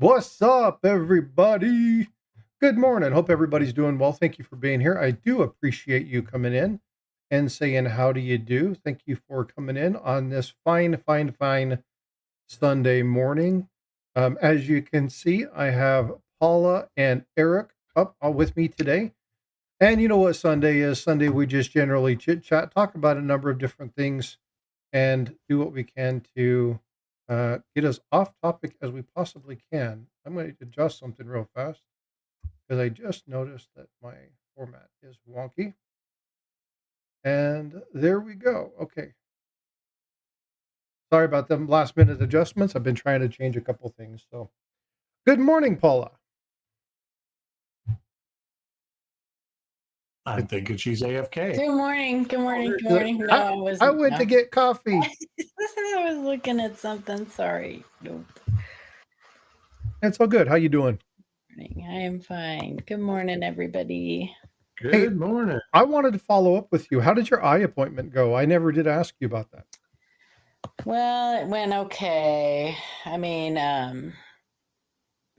What's up, everybody? Good morning. Hope everybody's doing well. Thank you for being here. I do appreciate you coming in and saying, how do you do? Thank you for coming in on this fine Sunday morning. As you can see, I have Paula and Eric up with me today. And you know what Sunday is? Sunday, we just generally chit chat, talk about a number of different things, and do what we can to get as off topic as we possibly can. I'm going to adjust something real fast because I just noticed that my format is wonky. And there we go. Okay. Sorry about them last minute adjustments. I've been trying to change a couple things. So, good morning, Paula. I'm thinking she's AFK. Good morning. Good morning. Good morning. No, I wasn't. I went to get coffee. I was looking at something. Sorry. Nope. It's all good. How you doing? I am fine. Good morning, everybody. Good morning. I wanted to follow up with you. How did your eye appointment go? I never did ask you about that. Well, it went okay. I mean,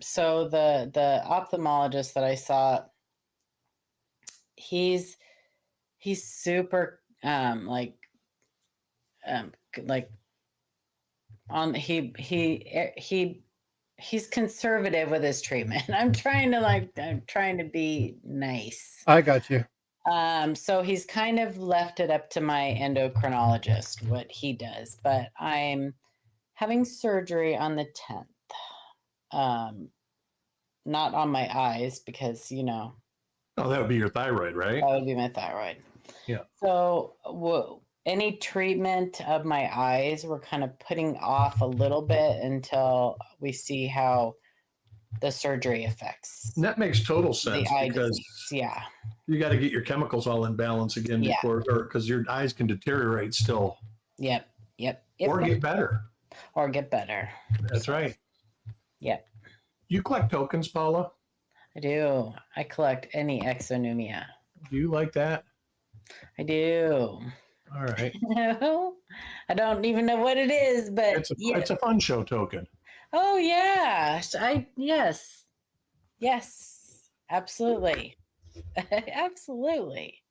so the ophthalmologist that I saw, he's super like on he's conservative with his treatment. I'm trying to be nice. I got you. So he's kind of left it up to my endocrinologist what he does, but I'm having surgery on the 10th. Not on my eyes because, Oh, that would be your thyroid, right? That would be my thyroid. Yeah. So any treatment of my eyes, we're kind of putting off a little bit until we see how the surgery affects. And that makes total sense because yeah, you got to get your chemicals all in balance again before, because your eyes can deteriorate still. Yep. Or get better. That's right. Yep. You collect tokens, Paula? I do. I collect any exonumia. Do you like that? I do. All right. I don't even know what it is, but it's a fun show token. Oh yeah. Yes. Absolutely. Absolutely.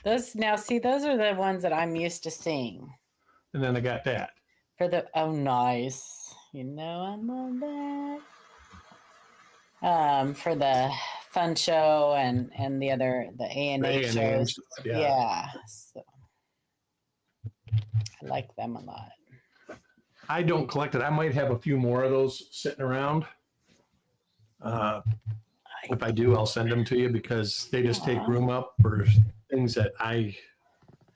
Those are the ones that I'm used to seeing. And then I got that. Nice. I love that. For the fun show and the ANA shows. Yeah. So I like them a lot. I don't collect it. I might have a few more of those sitting around. If I do, I'll send them to you because they just take room up for things that I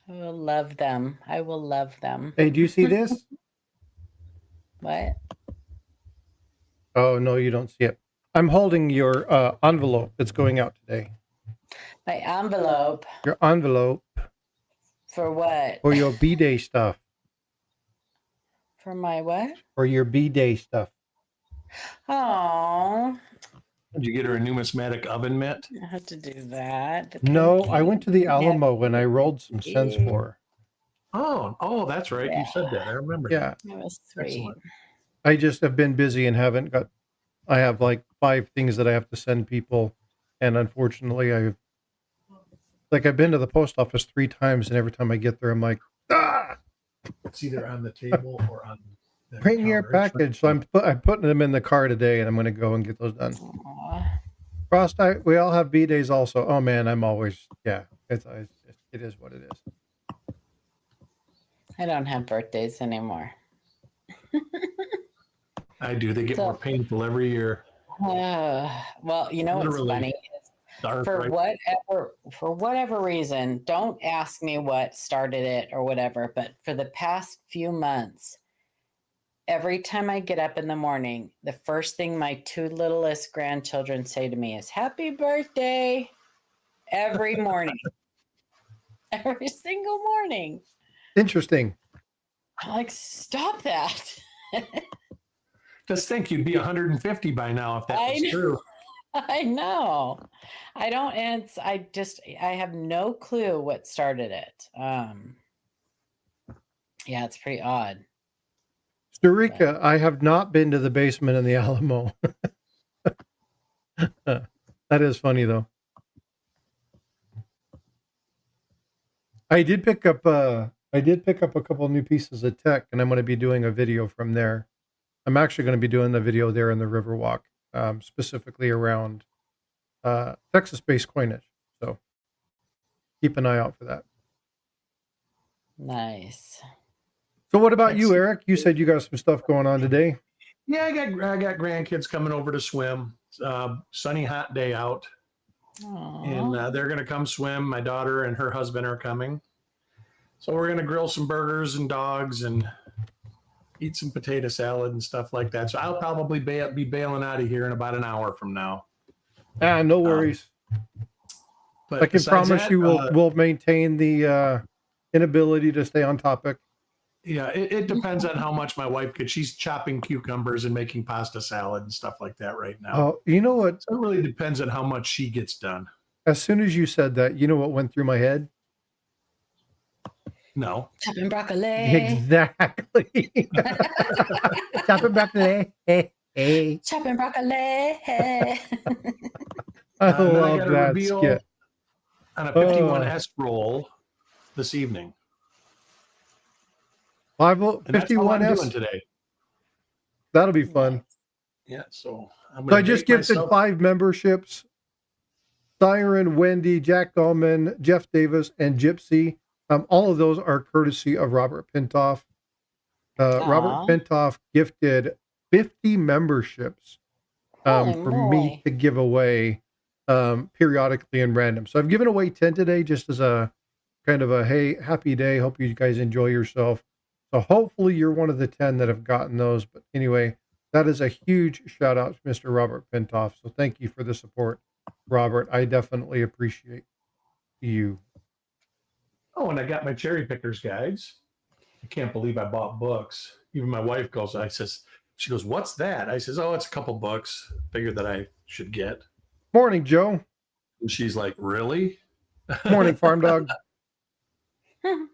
will love them. I will love them. Hey, do you see this? What? Oh, no, you don't see it. I'm holding your envelope that's going out today. My envelope? Your envelope. For what? For your B-Day stuff. For my what? For your B-Day stuff. Oh. Did you get her a numismatic oven mitt? I had to do that. No, I went to the Alamo and I rolled some cents for her. Oh, that's right. Yeah. You said that. I remember. Yeah. That was sweet. Excellent. I just have been busy and I have like 5 things that I have to send people. And unfortunately, I've been to the post office 3 times, and every time I get there, I'm like, It's either on the table or on the bring your package. So I'm putting them in the car today, and I'm going to go and get those done. Frostbyte, we all have B-days also. Oh man, I'm always, it is what it is. I don't have birthdays anymore. I do. They get more painful every year. Well, you know what's funny? For whatever reason, don't ask me what started it or whatever, but for the past few months, every time I get up in the morning, the first thing my 2 littlest grandchildren say to me is happy birthday every morning. Every single morning. Interesting. I'm like, stop that. Just think you'd be 150 by now if that was true. I know. I have no clue what started it. Yeah, it's pretty odd. Sturika, I have not been to the basement in the Alamo. That is funny though. I did pick up a couple new pieces of tech, and I'm going to be doing a video from there. I'm actually going to be doing the video there in the Riverwalk, specifically around Texas-based coinage. So keep an eye out for that. Nice. So what about you, Eric? You said you got some stuff going on today. Yeah, I got grandkids coming over to swim. Sunny, hot day out. Aww. And they're going to come swim. My daughter and her husband are coming. So we're going to grill some burgers and dogs and eat some potato salad and stuff like that. So I'll probably be bailing out of here in about an hour from now. No worries. But I can promise you we'll maintain the inability to stay on topic. Yeah, it depends on how much my wife could. She's chopping cucumbers and making pasta salad and stuff like that right now. Oh, you know what? So it really depends on how much she gets done. As soon as you said that, you know what went through my head? No. Chopping broccoli. Exactly. Chopping broccoli. Hey. Chopping broccoli. I Then I love got a that reveal skit. on a 51S roll this evening. 51S today. That'll be fun. Yeah, so I just gifted 5 memberships. Siren, Wendy, Jack Dahlman, Jeff Davis, and Gypsy. All of those are courtesy of Robert Pintoff. Robert Pintoff gifted 50 memberships for me to give away periodically and random. So I've given away 10 today just as a kind of a, hey, happy day. Hope you guys enjoy yourself. So hopefully you're one of the 10 that have gotten those. But anyway, that is a huge shout out to Mr. Robert Pintoff. So thank you for the support, Robert. I definitely appreciate you. Oh, and I got my cherry pickers guides. I can't believe I bought books. Even my wife goes, she goes, what's that? I says, oh, it's a couple books. Figured that I should get. Morning, Joe. And she's like, really? Morning, Farm Dog.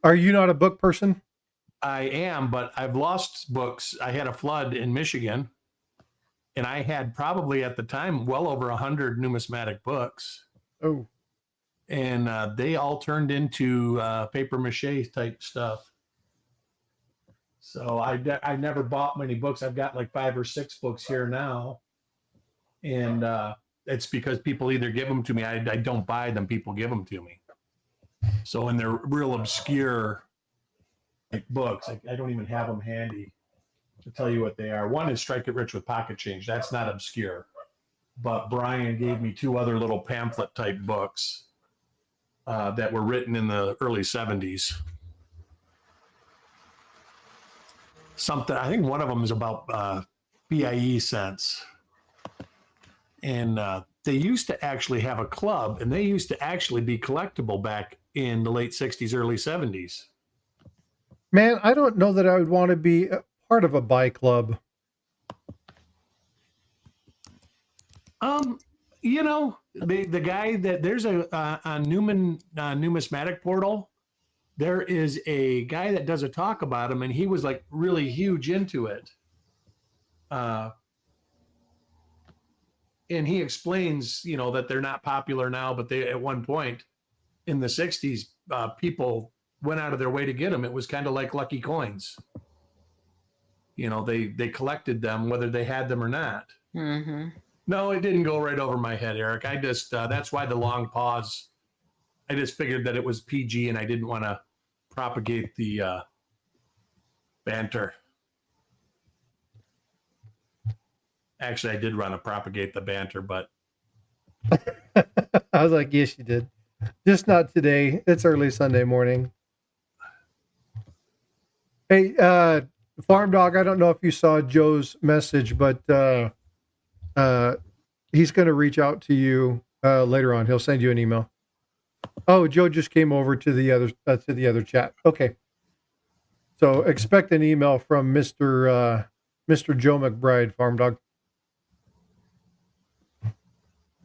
Are you not a book person? I am, but I've lost books. I had a flood in Michigan, and I had probably at the time well over 100 numismatic books. Oh. And they all turned into paper mache type stuff. So I never bought many books. I've got like 5 or 6 books here now. And it's because people either give them to me. I don't buy them. People give them to me. So when they're real obscure like books, I don't even have them handy to tell you what they are. One is Strike It Rich with Pocket Change. That's not obscure. But Brian gave me 2 other little pamphlet type books that were written in the early 70s. Something, I think one of them is about BIE cents. And they used to actually have a club, and they used to actually be collectible back in the late 60s, early 70s. Man, I don't know that I would want to be a part of a buy club. You know, the guy that there's a numismatic portal. There is a guy that does a talk about him, and he was like really huge into it. And he explains, you know, that they're not popular now, but they at one point in the 60s, people went out of their way to get them. It was kind of like lucky coins. You know, they collected them whether they had them or not. Mm-hmm. No, it didn't go right over my head, Eric. I just, that's why the long pause. I just figured that it was PG and I didn't want to propagate the banter. Actually, I did want to propagate the banter, but. I was like, yes, you did. Just not today. It's early Sunday morning. Hey, Farm Dog, I don't know if you saw Joe's message, but he's going to reach out to you later on. He'll send you an email. Oh, Joe just came over to the other chat. Okay. So expect an email from Mr. Joe McBride, Farm Dog.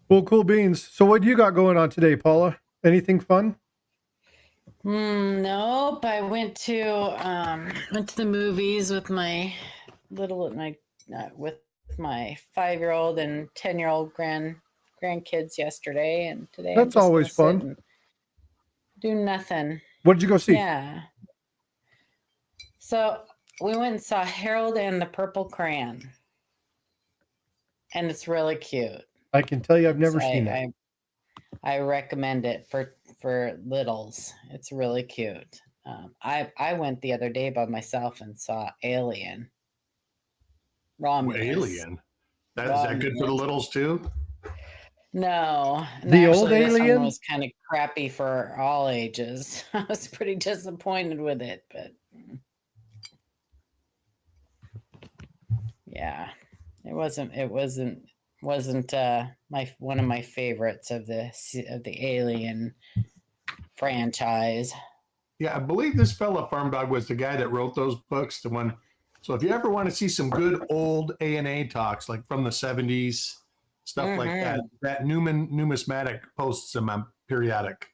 Well, cool beans. So what you got going on today, Paula? Anything fun? Nope. I went to the movies with my little my with my 5-year-old and 10-year-old grandkids yesterday, and today I'm That's just always gonna sit fun. and do nothing. What did you go see? Yeah. So we went and saw Harold and the Purple Crayon, and it's really cute. I can tell you I've never seen it. I recommend it for littles. It's really cute. I went the other day by myself and saw Alien. Romulus. Alien. Is that good for the littles too? No. And The actually, old this one Alien? was kind of crappy for all ages. I was pretty disappointed with it, but yeah, it wasn't my one of my favorites of the Alien franchise. Yeah, I believe this fella Farm Dog was the guy that wrote those books. The one. So if you ever want to see some good old A&A talks, like from the 70s, stuff like that, that numismatic posts them on periodic.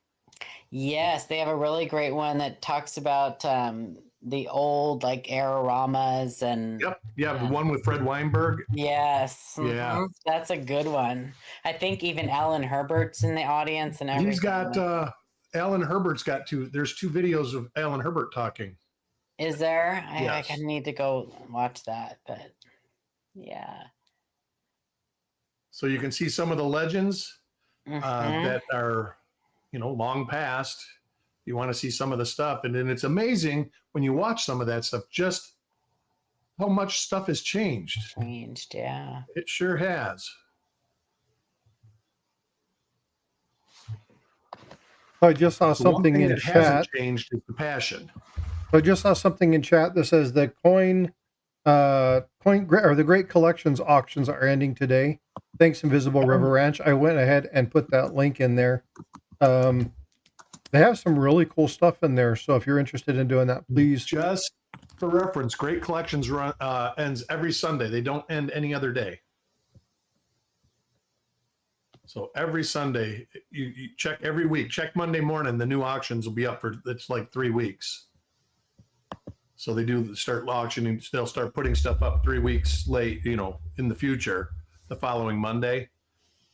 Yes, they have a really great one that talks about the old like Aeroramas and Yep. Yeah, the one with Fred Weinberg. yes. Yeah. That's a good one. I think even Alan Herbert's in the audience and everything. He's got Alan Herbert's got there's 2 videos of Alan Herbert talking. Is there? Yes. I need to go watch that, but yeah. So you can see some of the legends that are, long past. You want to see some of the stuff. And then it's amazing when you watch some of that stuff, just how much stuff has changed. Yeah. It sure has. I just saw something in that chat. Hasn't changed is the passion. I just saw something in chat that says the the Great Collections auctions are ending today. Thanks, Invisible River Ranch. I went ahead and put that link in there. They have some really cool stuff in there. So if you're interested in doing that, please. Just for reference, Great Collections ends every Sunday. They don't end any other day. So every Sunday, you check every week. Check Monday morning. The new auctions will be up for it's like 3 weeks. So they do start auctioning. They'll start putting stuff up 3 weeks late, in the future, the following Monday.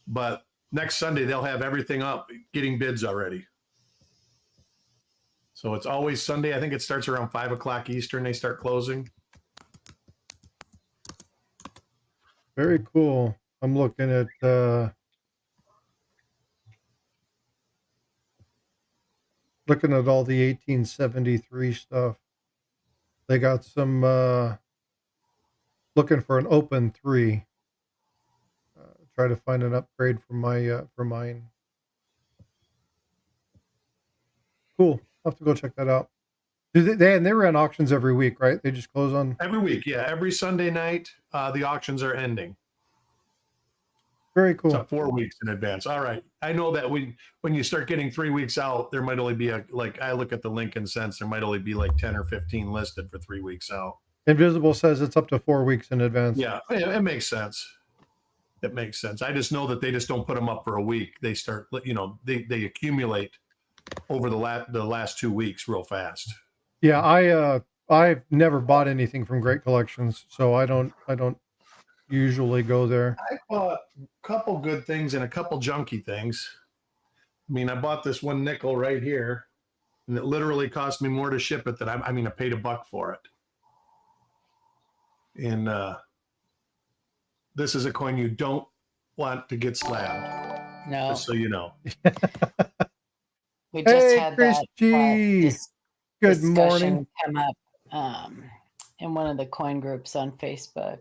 But next Sunday, they'll have everything up, getting bids already. So it's always Sunday. I think it starts around 5 o'clock Eastern. They start closing. Very cool. I'm looking at all the 1873 stuff. They got some looking for an open 3. Try to find an upgrade for mine. Cool. I'll have to go check that out. They run auctions every week, right? They just close on every week. Yeah, every Sunday night the auctions are ending. Very cool. So 4 weeks in advance. All right. I know that when you start getting 3 weeks out, there might only be I look at the Lincoln Sense, there might only be like 10 or 15 listed for 3 weeks out. Invisible says it's up to 4 weeks in advance. Yeah, it makes sense. It makes sense. I just know that they just don't put them up for a week. They start, they accumulate over the last 2 weeks real fast. Yeah, I've never bought anything from Great Collections, so I don't usually go there. I bought a couple good things and a couple junky things. I mean, I bought this one nickel right here, and it literally cost me more to ship it than I paid $1 for it. And this is a coin you don't want to get slabbed. No. Just so you know. We just had Chris that G. Good morning. Come up in one of the coin groups on Facebook.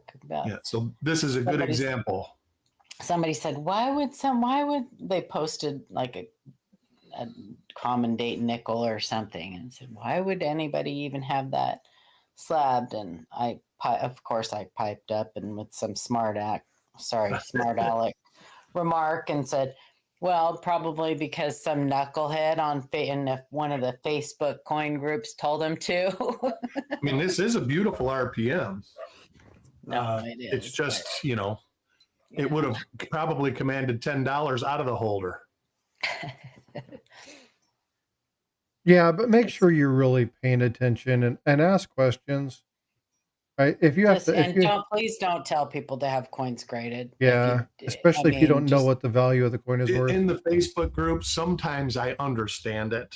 So this is a good example. Somebody said, why would they posted like a common date nickel or something, and said, why would anybody even have that slabbed? And of course I piped up and with some smart aleck remark and said, well, probably because some knucklehead in one of the Facebook coin groups told him to. I mean, this is a beautiful RPM. No, it is. It's just, it would have probably commanded $10 out of the holder. Yeah, but make sure you're really paying attention and ask questions. right? If you have Just to, if and you, please don't tell people to have coins graded. yeah, I especially if you mean, don't know just what the value of the coin is worth. In the Facebook group, sometimes I understand it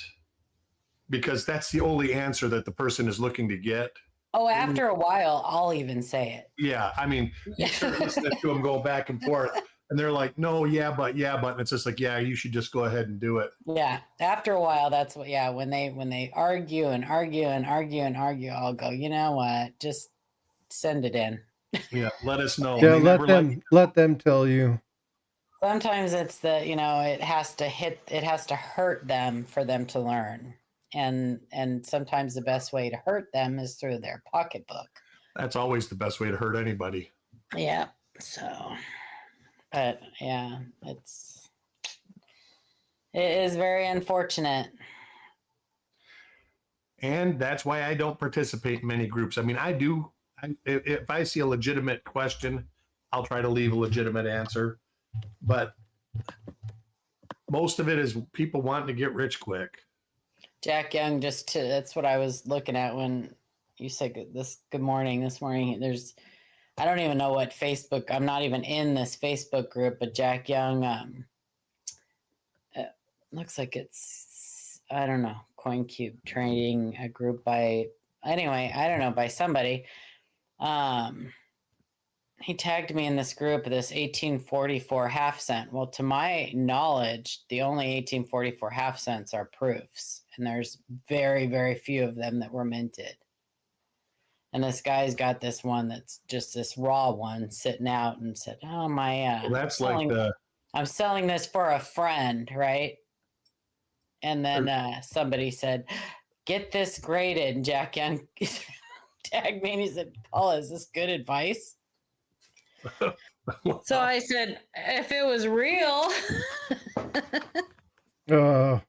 because that's the only answer that the person is looking to get. after a while, I'll even say Yeah, I mean, you start listening to them go back and forth, and they're like, "No, yeah, but," and it's just like, "Yeah, you should just go ahead and do it." Yeah, after a while, that's what. Yeah, when they argue and argue and argue and argue, I'll go. You know what? Just send it in. Yeah, let us know. Yeah, They never let them tell you. Sometimes it's it has to hurt them for them to learn, and sometimes the best way to hurt them is through their pocketbook. That's always the best way to hurt anybody. Yeah. So, but yeah, it is very unfortunate. And that's why I don't participate in many groups. I mean, I do. If I see a legitimate question, I'll try to leave a legitimate answer. But most of it is people wanting to get rich quick. Jack Young, that's what I was looking at when you said good morning this morning. I don't even know what Facebook, I'm not even in this Facebook group, but Jack Young, looks like it's, I don't know, CoinCube trading a group by somebody. He tagged me in this group of this 1844 half cent. Well, to my knowledge, the only 1844 half cents are proofs, and there's very, very few of them that were minted. And this guy's got this one that's just this raw one sitting out, and said, "Oh my, Well, that's I'm selling this for a friend, right?" And then somebody said, "Get this graded." And Jack Young tagged me and he said, "Paula, is this good advice?" So I said, "If it was real," I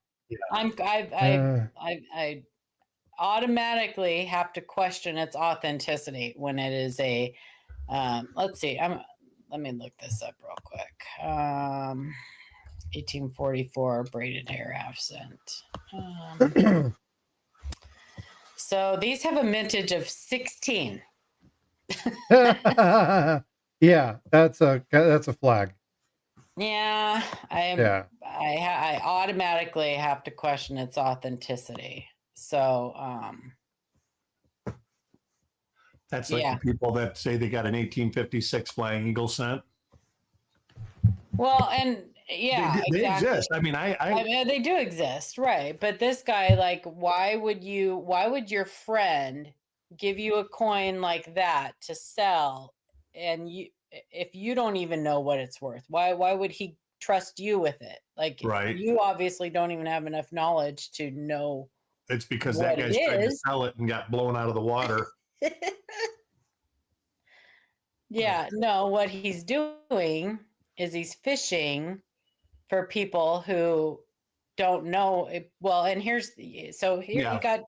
automatically have to question its authenticity when it is a. Let's see. Let me look this up real quick. 1844 braided hair half cent. So these have a mintage of 16. Yeah, that's a flag. Yeah, I automatically have to question its authenticity. So, that's like the people that say they got an 1856 Flying Eagle cent. Well, and yeah, they exactly. exist. I mean, I mean, they do exist, right? But this guy, like, why would your friend give you a coin like that to sell, and if you don't even know what it's worth? Why would he trust you with it? Like, right. You obviously don't even have enough knowledge to know. It's because that guy's tried to sell it and got blown out of the water. Yeah, no, what he's doing is he's fishing for people who don't know. Well, and he got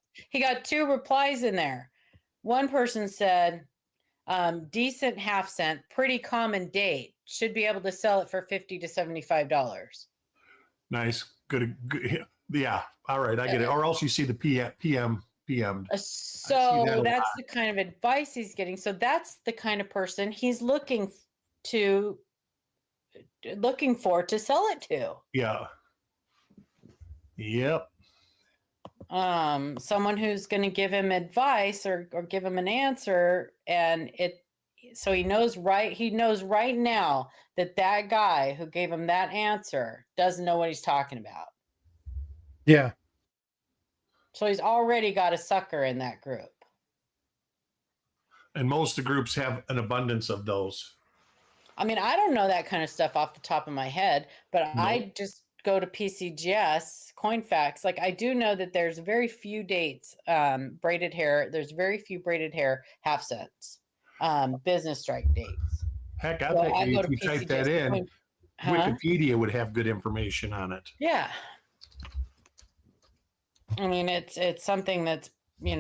two replies in there. One person said, decent half cent, pretty common date, should be able to sell it for $50 to $75. Nice. Good. Yeah. All right. I get it. Or else you see the PM. So that's the kind of advice he's getting. So that's the kind of person he's looking for to sell it to. Yeah. Yep. Someone who's going to give him advice or give him an answer, so he knows right now that guy who gave him that answer doesn't know what he's talking about. Yeah. So he's already got a sucker in that group. And most of the groups have an abundance of those. I mean, I don't know that kind of stuff off the top of my head, but no. I just go to PCGS, CoinFacts. Like, I do know that there's very few dates, braided hair. There's very few braided hair half cents, business strike dates. Heck, I think if you type that in, Wikipedia would have good information on it. Yeah. I mean, it's something that's, you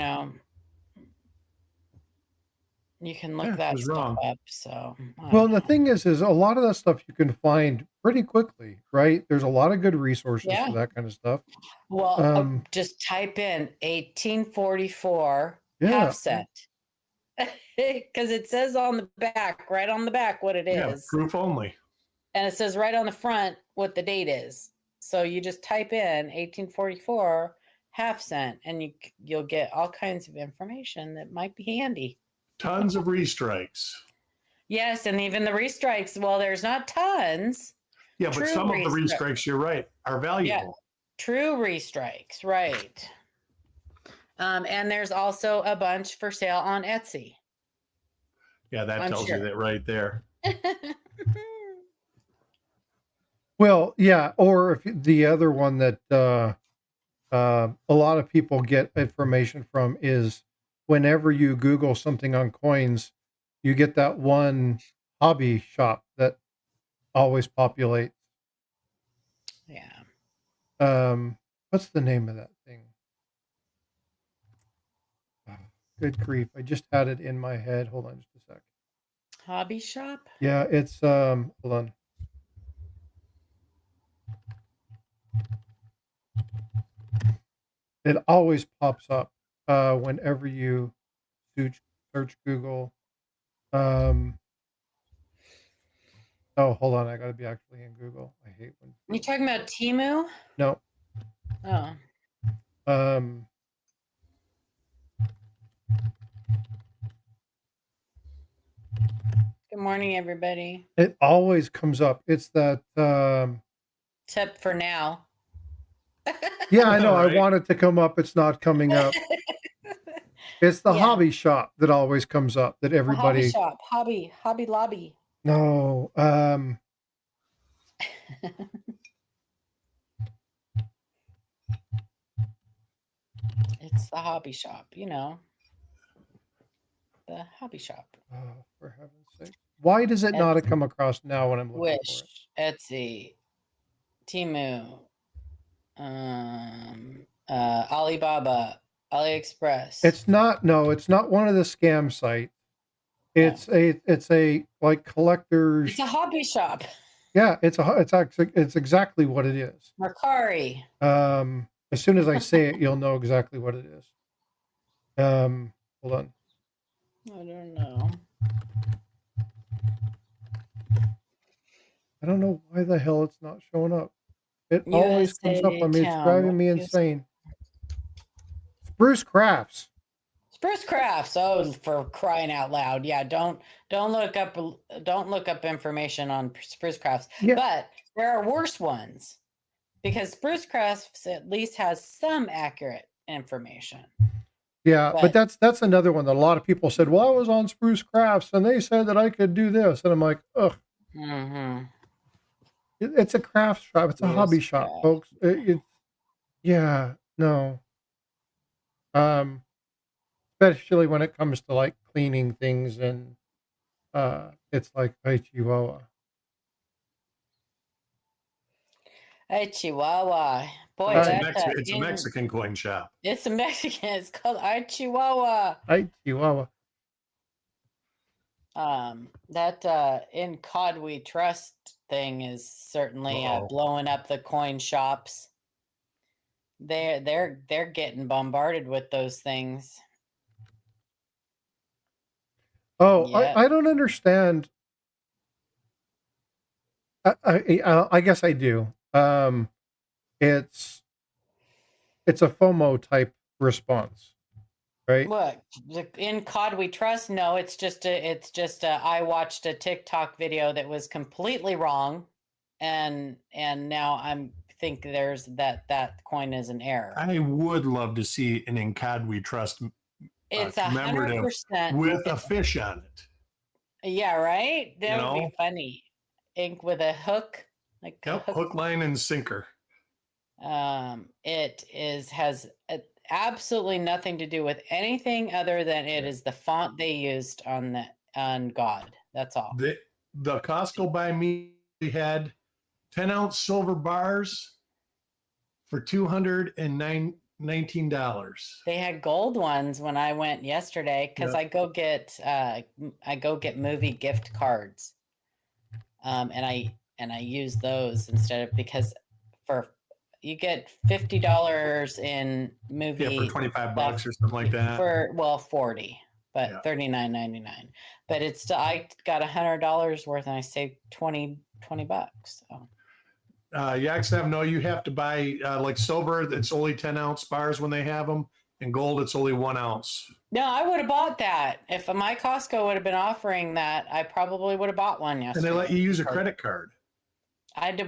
can look that stuff up. So, well, the thing is a lot of that stuff you can find pretty quickly, right? There's a lot of good resources for that kind of stuff. Well, just type in 1844 half cent, Because it says on the back, right on the back, what it Yeah, is. proof only. And it says right on the front what the date is. So you just type in 1844 half cent, and you'll get all kinds of information that might be handy. Tons of restrikes. Yes, and even the restrikes. Well, there's not tons. Yeah, but True some of the restrikes. restrikes, you're right, are valuable. Yeah, true restrikes, right. And there's also a bunch for sale on Etsy. Yeah, that tells you that right there. Well, yeah, or if the other one that a lot of people get information from is whenever you Google something on coins, you get that one hobby shop that always populates. Yeah. What's the name of that thing? Good grief. I just had it in my head. Hold on just a sec. Hobby shop? Yeah, it's hold on. It always pops up whenever you search Google. Oh, hold on. I got to be actually in Google. I hate when. You talking about Temu? No. Oh. Good morning, everybody. It always comes up. It's that. Except for now. Yeah, I know. Right. I want it to come up. It's not coming up. It's the hobby shop that always comes up. That everybody. Hobby shop. Hobby Lobby. No. It's the hobby shop. You know. The hobby shop. Oh, for heaven's sake! Why does it not come across now when I'm looking Wish, for it? Etsy, Temu, Alibaba, AliExpress. It's not. No, it's not one of the scam sites. It's a like collector's. It's a hobby shop. Yeah, it's exactly what it is. Mercari. As soon as I say it, you'll know exactly what it is. Hold on. I don't know. I don't know why the hell it's not showing up. It always comes up on me. It's driving me insane. Spruce Crafts. Spruce Crafts. Oh, for crying out loud! Yeah, don't look up information on Spruce Crafts. Yeah. But there are worse ones, because Spruce Crafts at least has some accurate information. Yeah, but that's another one that a lot of people said, well, I was on Spruce Crafts and they said that I could do this. And I'm like, ugh. Mm-hmm. It's a craft shop. It's a hobby shop, folks. Yeah, no. Especially when it comes to like cleaning things and it's like, hey, Chihuahua. Hey, Chihuahua. Boy, it's a Mexican coin shop. It's a Mexican. It's called Ay Chihuahua. Ay Chihuahua. That In COD We Trust thing is certainly blowing up the coin shops. They're getting bombarded with those things. Oh, yeah. I don't understand. I guess I do. It's a FOMO type response, right? What, In COD We Trust? No, it's just I watched a TikTok video that was completely wrong, and now I think there's that coin is an error. I would love to see an In COD We Trust. It's 100% with a fish on it. Yeah, right. That would be funny. Ink with a hook, like hook, line, and sinker. It has absolutely nothing to do with anything other than it is the font they used on God. That's all. The Costco by me had 10-ounce silver bars for $219. They had gold ones when I went yesterday because I go get movie gift cards, and I use those instead of, because you get $50 in movie for $25 or something like that. For 40. but Yeah. $39.99. But it's still, I got $100 worth and I saved $20. So no, you have to buy like silver. It's only 10-ounce bars when they have them, and gold it's only 1 ounce. no, I would have bought that. If my Costco would have been offering that, I probably would have bought one yesterday. And they let you use a credit card.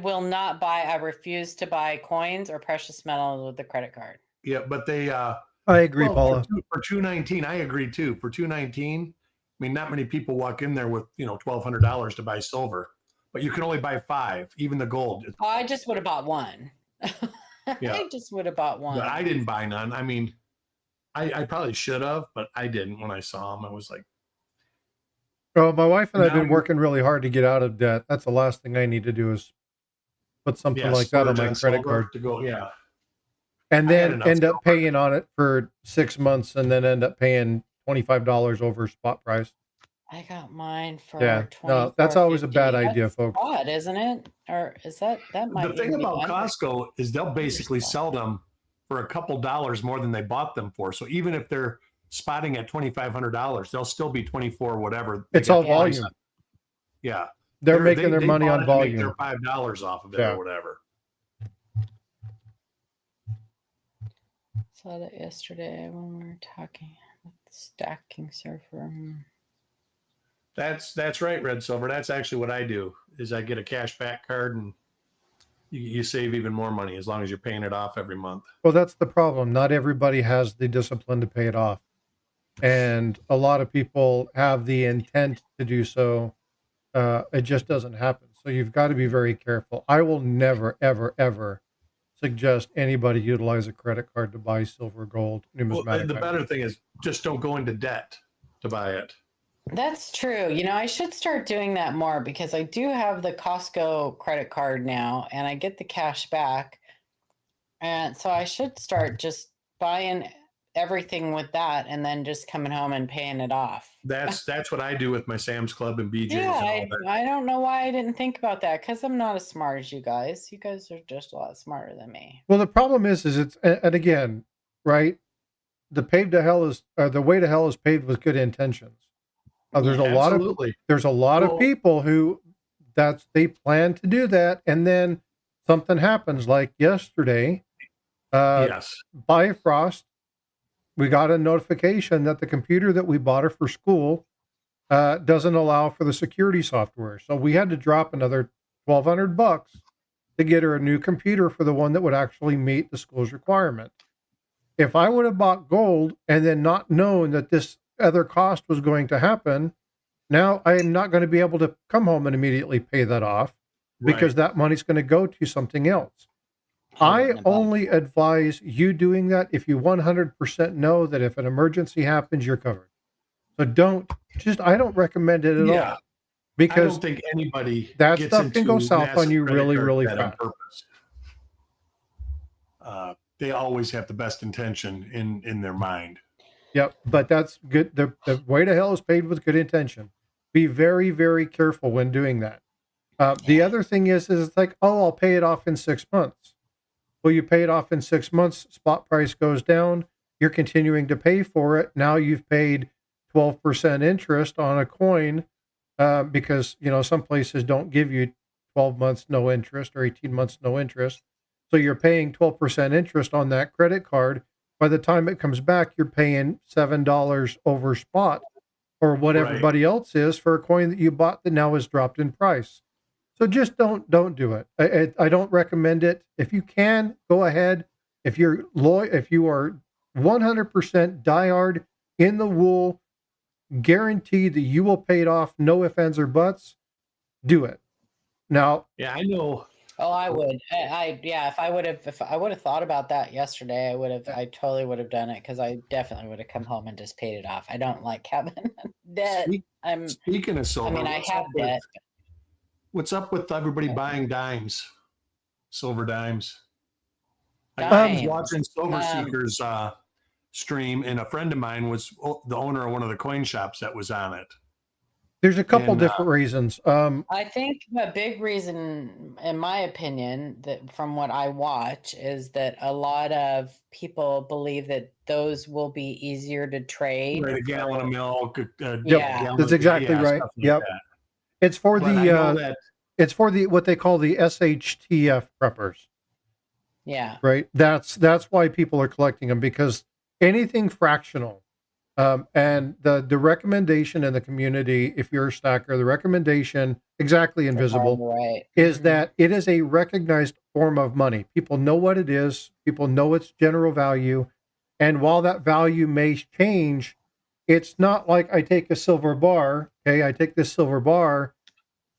Will not buy. I refuse to buy coins or precious metals with the credit card. Yeah, but they. I agree, Paula. For $219, I agree too. For $219, I mean, not many people walk in there with $1,200 to buy silver, but you can only buy 5, even the gold. Oh, I just would have bought one. Yeah. I just would have bought one. But I didn't buy none. I mean, I probably should have, but I didn't. When I saw them, I was like, well, my wife and I have been working really hard to get out of debt. That's the last thing I need to do is put something like that on my credit card to go. Yeah. And then end up paying on it for 6 months and then end up paying $25 over spot price. I got mine for no, that's always a bad idea, folks. Odd, isn't it? Or is that might The thing about Costco is they'll basically sell them for a couple dollars more than they bought them for. So even if they're spotting at $2,500, they'll still be 24 whatever. It's all volume. Yeah. They're making their money on volume. They're $5 off of it or whatever. Saw that yesterday when we were talking about the stacking server. That's right, Red Silver. That's actually what I do. Is I get a cash back card and you save even more money as long as you're paying it off every month. Well, that's the problem. Not everybody has the discipline to pay it off, and a lot of people have the intent to do so. It just doesn't happen. So you've got to be very careful. I will never, ever, ever suggest anybody utilize a credit card to buy silver, gold, numismatic. Well, the better thing is just don't go into debt to buy it. That's true. I should start doing that more because I do have the Costco credit card now and I get the cash back. And so I should start just buying everything with that and then just coming home and paying it off. That's what I do with my Sam's Club and BJ's. Yeah, I don't know why I didn't think about that because I'm not as smart as you guys. You guys are just a lot smarter than me. Well, the problem is it's, and again, right? The way to hell is paved with good intentions. There's a lot of people who they plan to do that, and then something happens. Like yesterday, Bifrost, we got a notification that the computer that we bought her for school doesn't allow for the security software, so we had to drop another $1,200 to get her a new computer for the one that would actually meet the school's requirement. If I would have bought gold and then not known that this other cost was going to happen, now I am not going to be able to come home and immediately pay that off because that money's going to go to something else. I only advise you doing that if you 100% know that if an emergency happens, you're covered. So I don't recommend it at all. Because I don't think anybody that stuff can go south on you really, really fast. They always have the best intention in their mind. Yep, but that's good. The way to hell is paved with good intention. Be very, very careful when doing that. The other thing is it's like, oh, I'll pay it off in 6 months. Well, you pay it off in 6 months, spot price goes down, you're continuing to pay for it. Now you've paid 12% interest on a coin because, some places don't give you 12 months no interest or 18 months no interest. So you're paying 12% interest on that credit card. By the time it comes back, you're paying $7 over spot or what everybody else is for a coin that you bought that now is dropped in price. So just don't do it. I don't recommend it. If you can, go ahead. If you are 100% diehard in the wool, guaranteed that you will pay it off, no ifs, ands, or buts, do it. Now, yeah, I know. Oh, I would. If I would have thought about that yesterday, I totally would have done it because I definitely would have come home and just paid it off. I don't like having debt. Speaking of silver, I have debt. What's up with everybody buying dimes, silver dimes? I was watching Silver Seekers stream, and a friend of mine was the owner of one of the coin shops that was on it. There's a couple And, different reasons. I think a big reason, in my opinion, that from what I watch, is that a lot of people believe that those will be easier to trade. right, a gallon of milk, Yeah. gallon That's of, exactly right. stuff like Yep. that. It's for But I know the that it's for the what they call the SHTF preppers, Yeah. right? That's why people are collecting them, because anything fractional, and the recommendation in the community, if you're a stacker, the recommendation, exactly invisible, Right. is Mhm. that it is a recognized form of money. People know what it is. People know its general value. And while that value may change, it's not like I take a silver bar. Okay, I take this silver bar.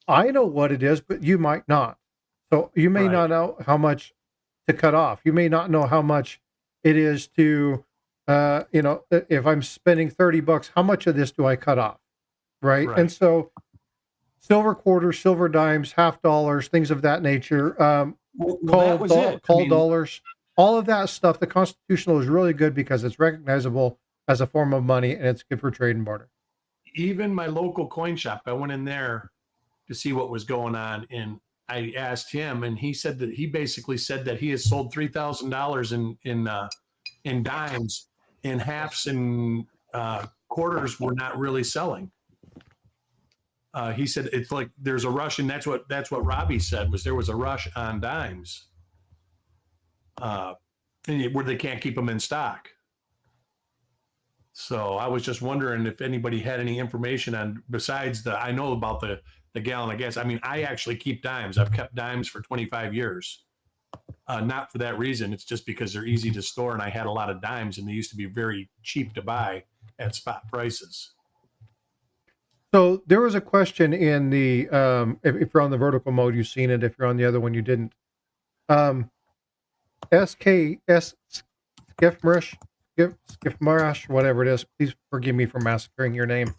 I know what it is, but you might not. So you may Right. not know how much to cut off. You may not know how much it is to, if I'm spending $30, how much of this do I cut off? Right. Right. And so silver quarters, silver dimes, half dollars, things of that nature, that was it. call dollars, all of that stuff. The constitutional is really good because it's recognizable as a form of money, and it's good for trade and barter. Even my local coin shop, I went in there to see what was going on, and I asked him, and he said that he basically said that he has sold $3,000 in dimes, and halves and quarters were not really selling. He said it's like there's a rush, and that's what Robbie said, was there was a rush on dimes, where they can't keep them in stock. So I was just wondering if anybody had any information on, besides I know about the gallon of gas. I mean, I actually keep dimes. I've kept dimes for 25 years. Not for that reason. It's just because they're easy to store, and I had a lot of dimes, and they used to be very cheap to buy at spot prices. So there was a question in the, if you're on the vertical mode, you've seen it. If you're on the other one, you didn't. SKS Skifmarash, whatever it is. Please forgive me for massacring your name.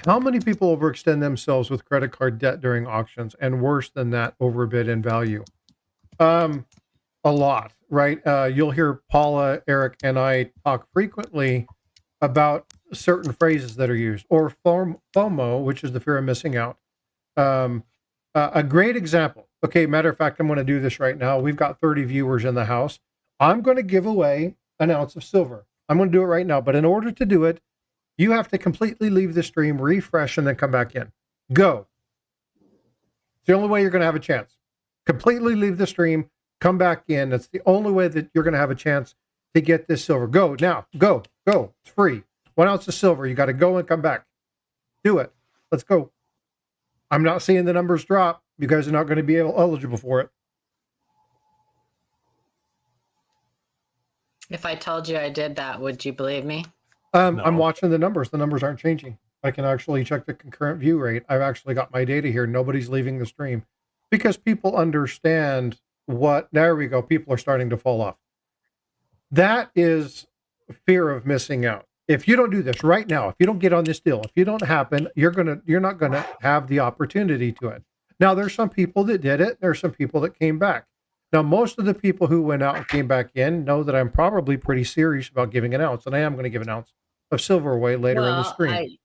How many people overextend themselves with credit card debt during auctions, and worse than that, overbid in value? A lot, right? You'll hear Paula, Eric, and I talk frequently about certain phrases that are used, or FOMO, which is the fear of missing out. A great example. Okay, matter of fact, I'm going to do this right now. We've got 30 viewers in the house. I'm going to give away an ounce of silver. I'm going to do it right now. But in order to do it, you have to completely leave the stream, refresh, and then come back in. Go. It's the only way you're going to have a chance. Completely leave the stream, come back in. That's the only way that you're going to have a chance to get this silver. Go now. Go. It's free. 1 ounce of silver. You got to go and come back. Do it. Let's go. I'm not seeing the numbers drop. You guys are not going to be eligible for it. If I told you I did that, would you believe me? No. I'm watching the numbers. The numbers aren't changing. I can actually check the concurrent view rate. I've actually got my data here. Nobody's leaving the stream because people understand there we go. People are starting to fall off. That is fear of missing out. If you don't do this right now, if you don't get on this deal, if you don't happen, you're not gonna have the opportunity to it. Now, there's some people that did it. There's some people that came back. Now, most of the people who went out and came back in know that I'm probably pretty serious about giving an ounce, and I am going to give an ounce of silver away later in the stream.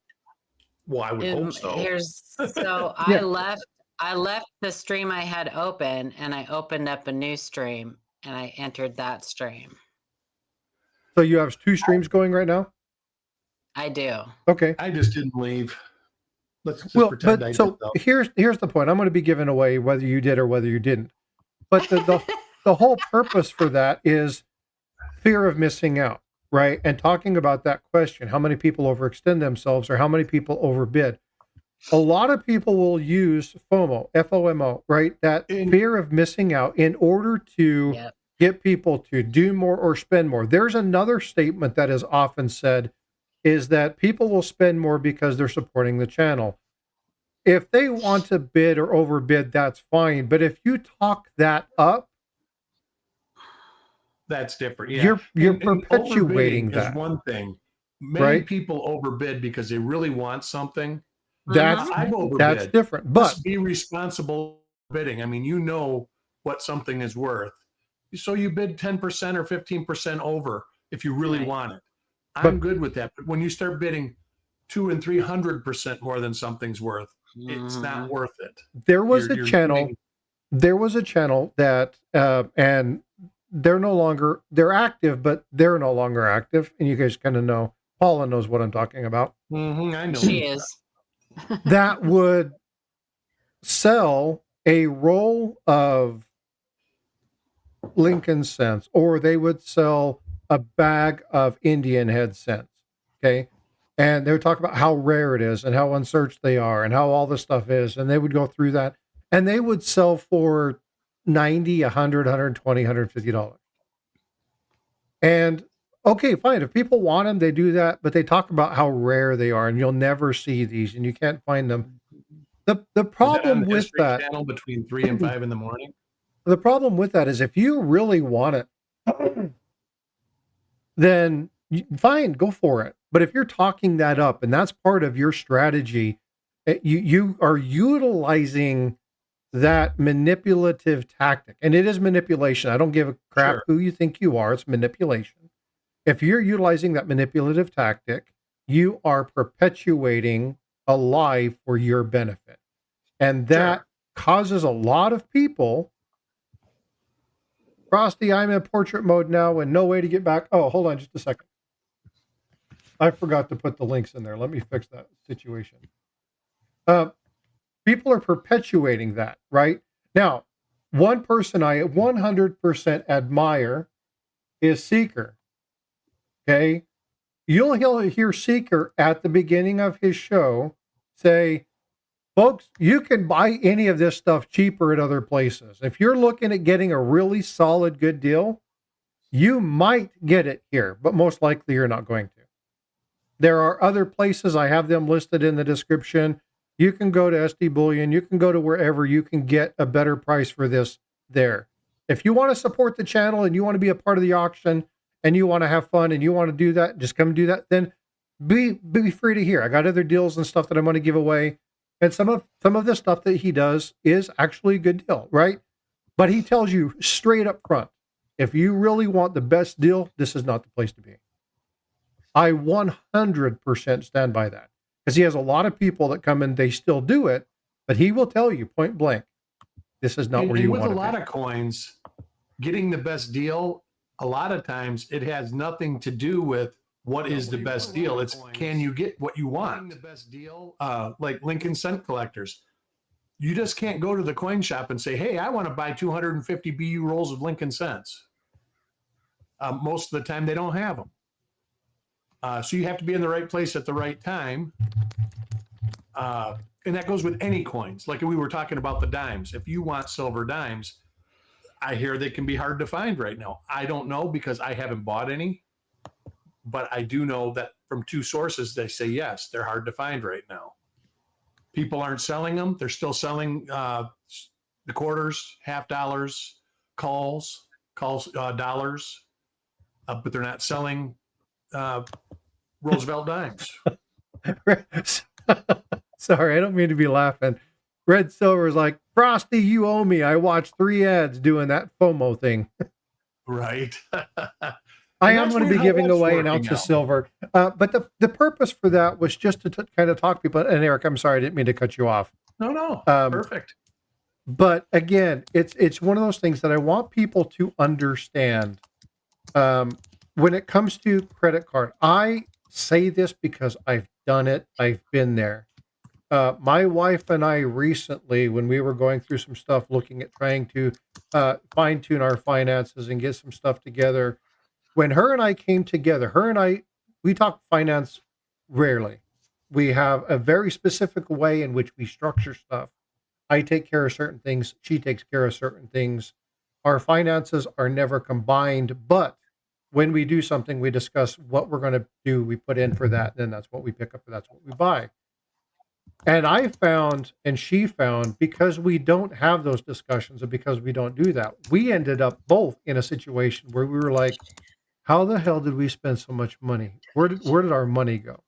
I would hope so. Yeah. I left the stream I had open, and I opened up a new stream, and I entered that stream. So you have 2 streams going right now? I do. Okay. I just didn't leave. Let's just pretend I did. So here's the point. I'm going to be giving away whether you did or whether you didn't. But the whole purpose for that is fear of missing out, right? And talking about that question, how many people overextend themselves or how many people overbid? A lot of people will use FOMO, F-O-M-O, right? That fear of missing out in order to get people to do more or spend more. There's another statement that is often said is that people will spend more because they're supporting the channel. If they want to bid or overbid, that's fine. But if you talk that up, that's different. Yeah. You're perpetuating that. Is one thing. Many people overbid because they really want something. I've overbid. That's different. But just be responsible bidding. I mean, you know what something is worth. So you bid 10% or 15% over if you really want it. I'm good with that. But when you start bidding 200 and 300% more than something's worth, it's not worth it. There was You're a channel. doing- There was a channel that, and they're active, but they're no longer active. And you guys kind of know, Paula knows what I'm talking about. I know. She is. That would sell a roll of Lincoln cents, or they would sell a bag of Indian head cents. Okay. And they would talk about how rare it is and how unsearched they are and how all this stuff is. And they would go through that, and they would sell for $90, $100, $120, $150. And okay, fine. If people want them, they do that, but they talk about how rare they are, and you'll never see these, and you can't find them. The Is that on problem the with History that, Channel between 3 and 5 in the morning. the problem with that is if you really want it, then fine, go for it. But if you're talking that up and that's part of your strategy, you are utilizing that manipulative tactic. And it is manipulation. I don't give a crap Sure. who you think you are. It's manipulation. If you're utilizing that manipulative tactic, you are perpetuating a lie for your benefit. And that Sure. causes a lot of people. Frosty, I'm in portrait mode now and no way to get back. Oh, hold on just a second. I forgot to put the links in there. Let me fix that situation. People are perpetuating that, right? Now, one person I 100% admire is Seeker. Okay. You'll hear Seeker at the beginning of his show say, folks, you can buy any of this stuff cheaper at other places. If you're looking at getting a really solid, good deal, you might get it here, but most likely you're not going to. There are other places. I have them listed in the description. You can go to SD Bullion. You can go to wherever you can get a better price for this there. If you want to support the channel and you want to be a part of the auction and you want to have fun and you want to do that, just come do that. Then be free to hear. I got other deals and stuff that I'm going to give away. And some of the stuff that he does is actually a good deal, right? But he tells you straight up front, if you really want the best deal, this is not the place to be. I 100% stand by that. Because he has a lot of people that come in, they still do it, but he will tell you point blank, this is not where you want to be. With a lot of coins, getting the best deal, a lot of times it has nothing to do with what is the best deal. It's can you get what you want? The best deal, like Lincoln cent collectors. You just can't go to the coin shop and say, hey, I want to buy 250 BU rolls of Lincoln cents. Most of the time they don't have them. So you have to be in the right place at the right time. And that goes with any coins. Like we were talking about the dimes. If you want silver dimes, I hear they can be hard to find right now. I don't know because I haven't bought any. But I do know that from two sources, they say, yes, they're hard to find right now. People aren't selling them. They're still selling the quarters, half dollars, calls, dollars. But they're not selling Roosevelt dimes. Sorry, I don't mean to be laughing. Red Silver is like, Frosty, you owe me. I watched 3 ads doing that FOMO thing. Right. I am going to be giving away an ounce of silver. But the purpose for that was just to kind of talk people. And Eric, I'm sorry, I didn't mean to cut you off. No, perfect. But again, it's one of those things that I want people to understand. When it comes to credit card, I say this because I've done it. I've been there. My wife and I recently, when we were going through some stuff, looking at trying to fine tune our finances and get some stuff together, when her and I came together, we talk finance rarely. We have a very specific way in which we structure stuff. I take care of certain things. She takes care of certain things. Our finances are never combined, but when we do something, we discuss what we're going to do. We put in for that. Then that's what we pick up. That's what we buy. And I found, and she found, because we don't have those discussions and because we don't do that, we ended up both in a situation where we were like, how the hell did we spend so much money? Where did our money go?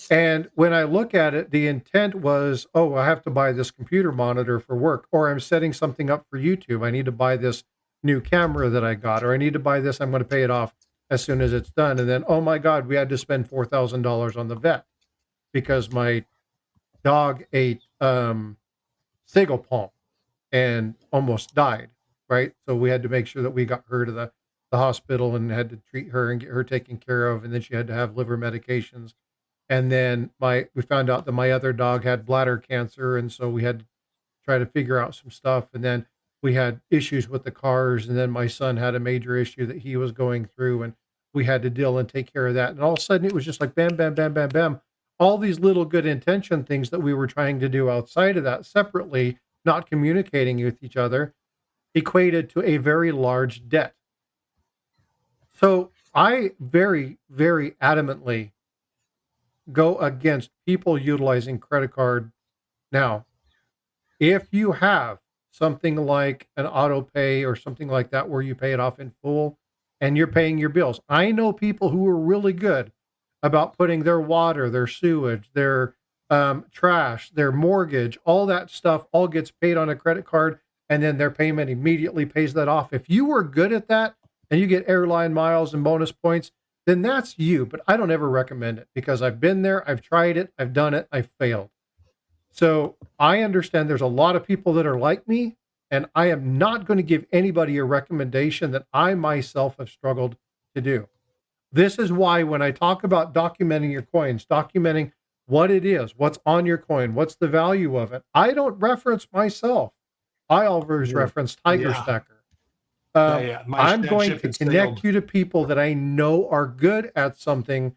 And when I look at it, the intent was, oh, I have to buy this computer monitor for work, or I'm setting something up for YouTube. I need to buy this new camera that I got, or I need to buy this. I'm going to pay it off as soon as it's done. And then, oh my God, we had to spend $4,000 on the vet. because my dog ate sago palm and almost died, right? So we had to make sure that we got her to the hospital and had to treat her and get her taken care of. And then she had to have liver medications. And then we found out that my other dog had bladder cancer. And so we had to try to figure out some stuff. And then we had issues with the cars. And then my son had a major issue that he was going through, and we had to deal and take care of that. And all of a sudden it was just like bam, bam, bam, bam, bam. All these little good intention things that we were trying to do outside of that separately, not communicating with each other, equated to a very large debt. So I very, very adamantly go against people utilizing credit card. Now, if you have something like an auto pay or something like that where you pay it off in full and you're paying your bills, I know people who are really good about putting their water, their sewage, their trash, their mortgage, all that stuff all gets paid on a credit card, and then their payment immediately pays that off. If you were good at that and you get airline miles and bonus points, then that's you. But I don't ever recommend it because I've been there, I've tried it, I've done it, I've failed. So I understand there's a lot of people that are like me, and I am not going to give anybody a recommendation that I myself have struggled to do. This is why when I talk about documenting your coins, documenting what it is, what's on your coin, what's the value of it, I don't reference myself. I always reference Tiger Stacker. I'm going to connect you to people that I know are good at something.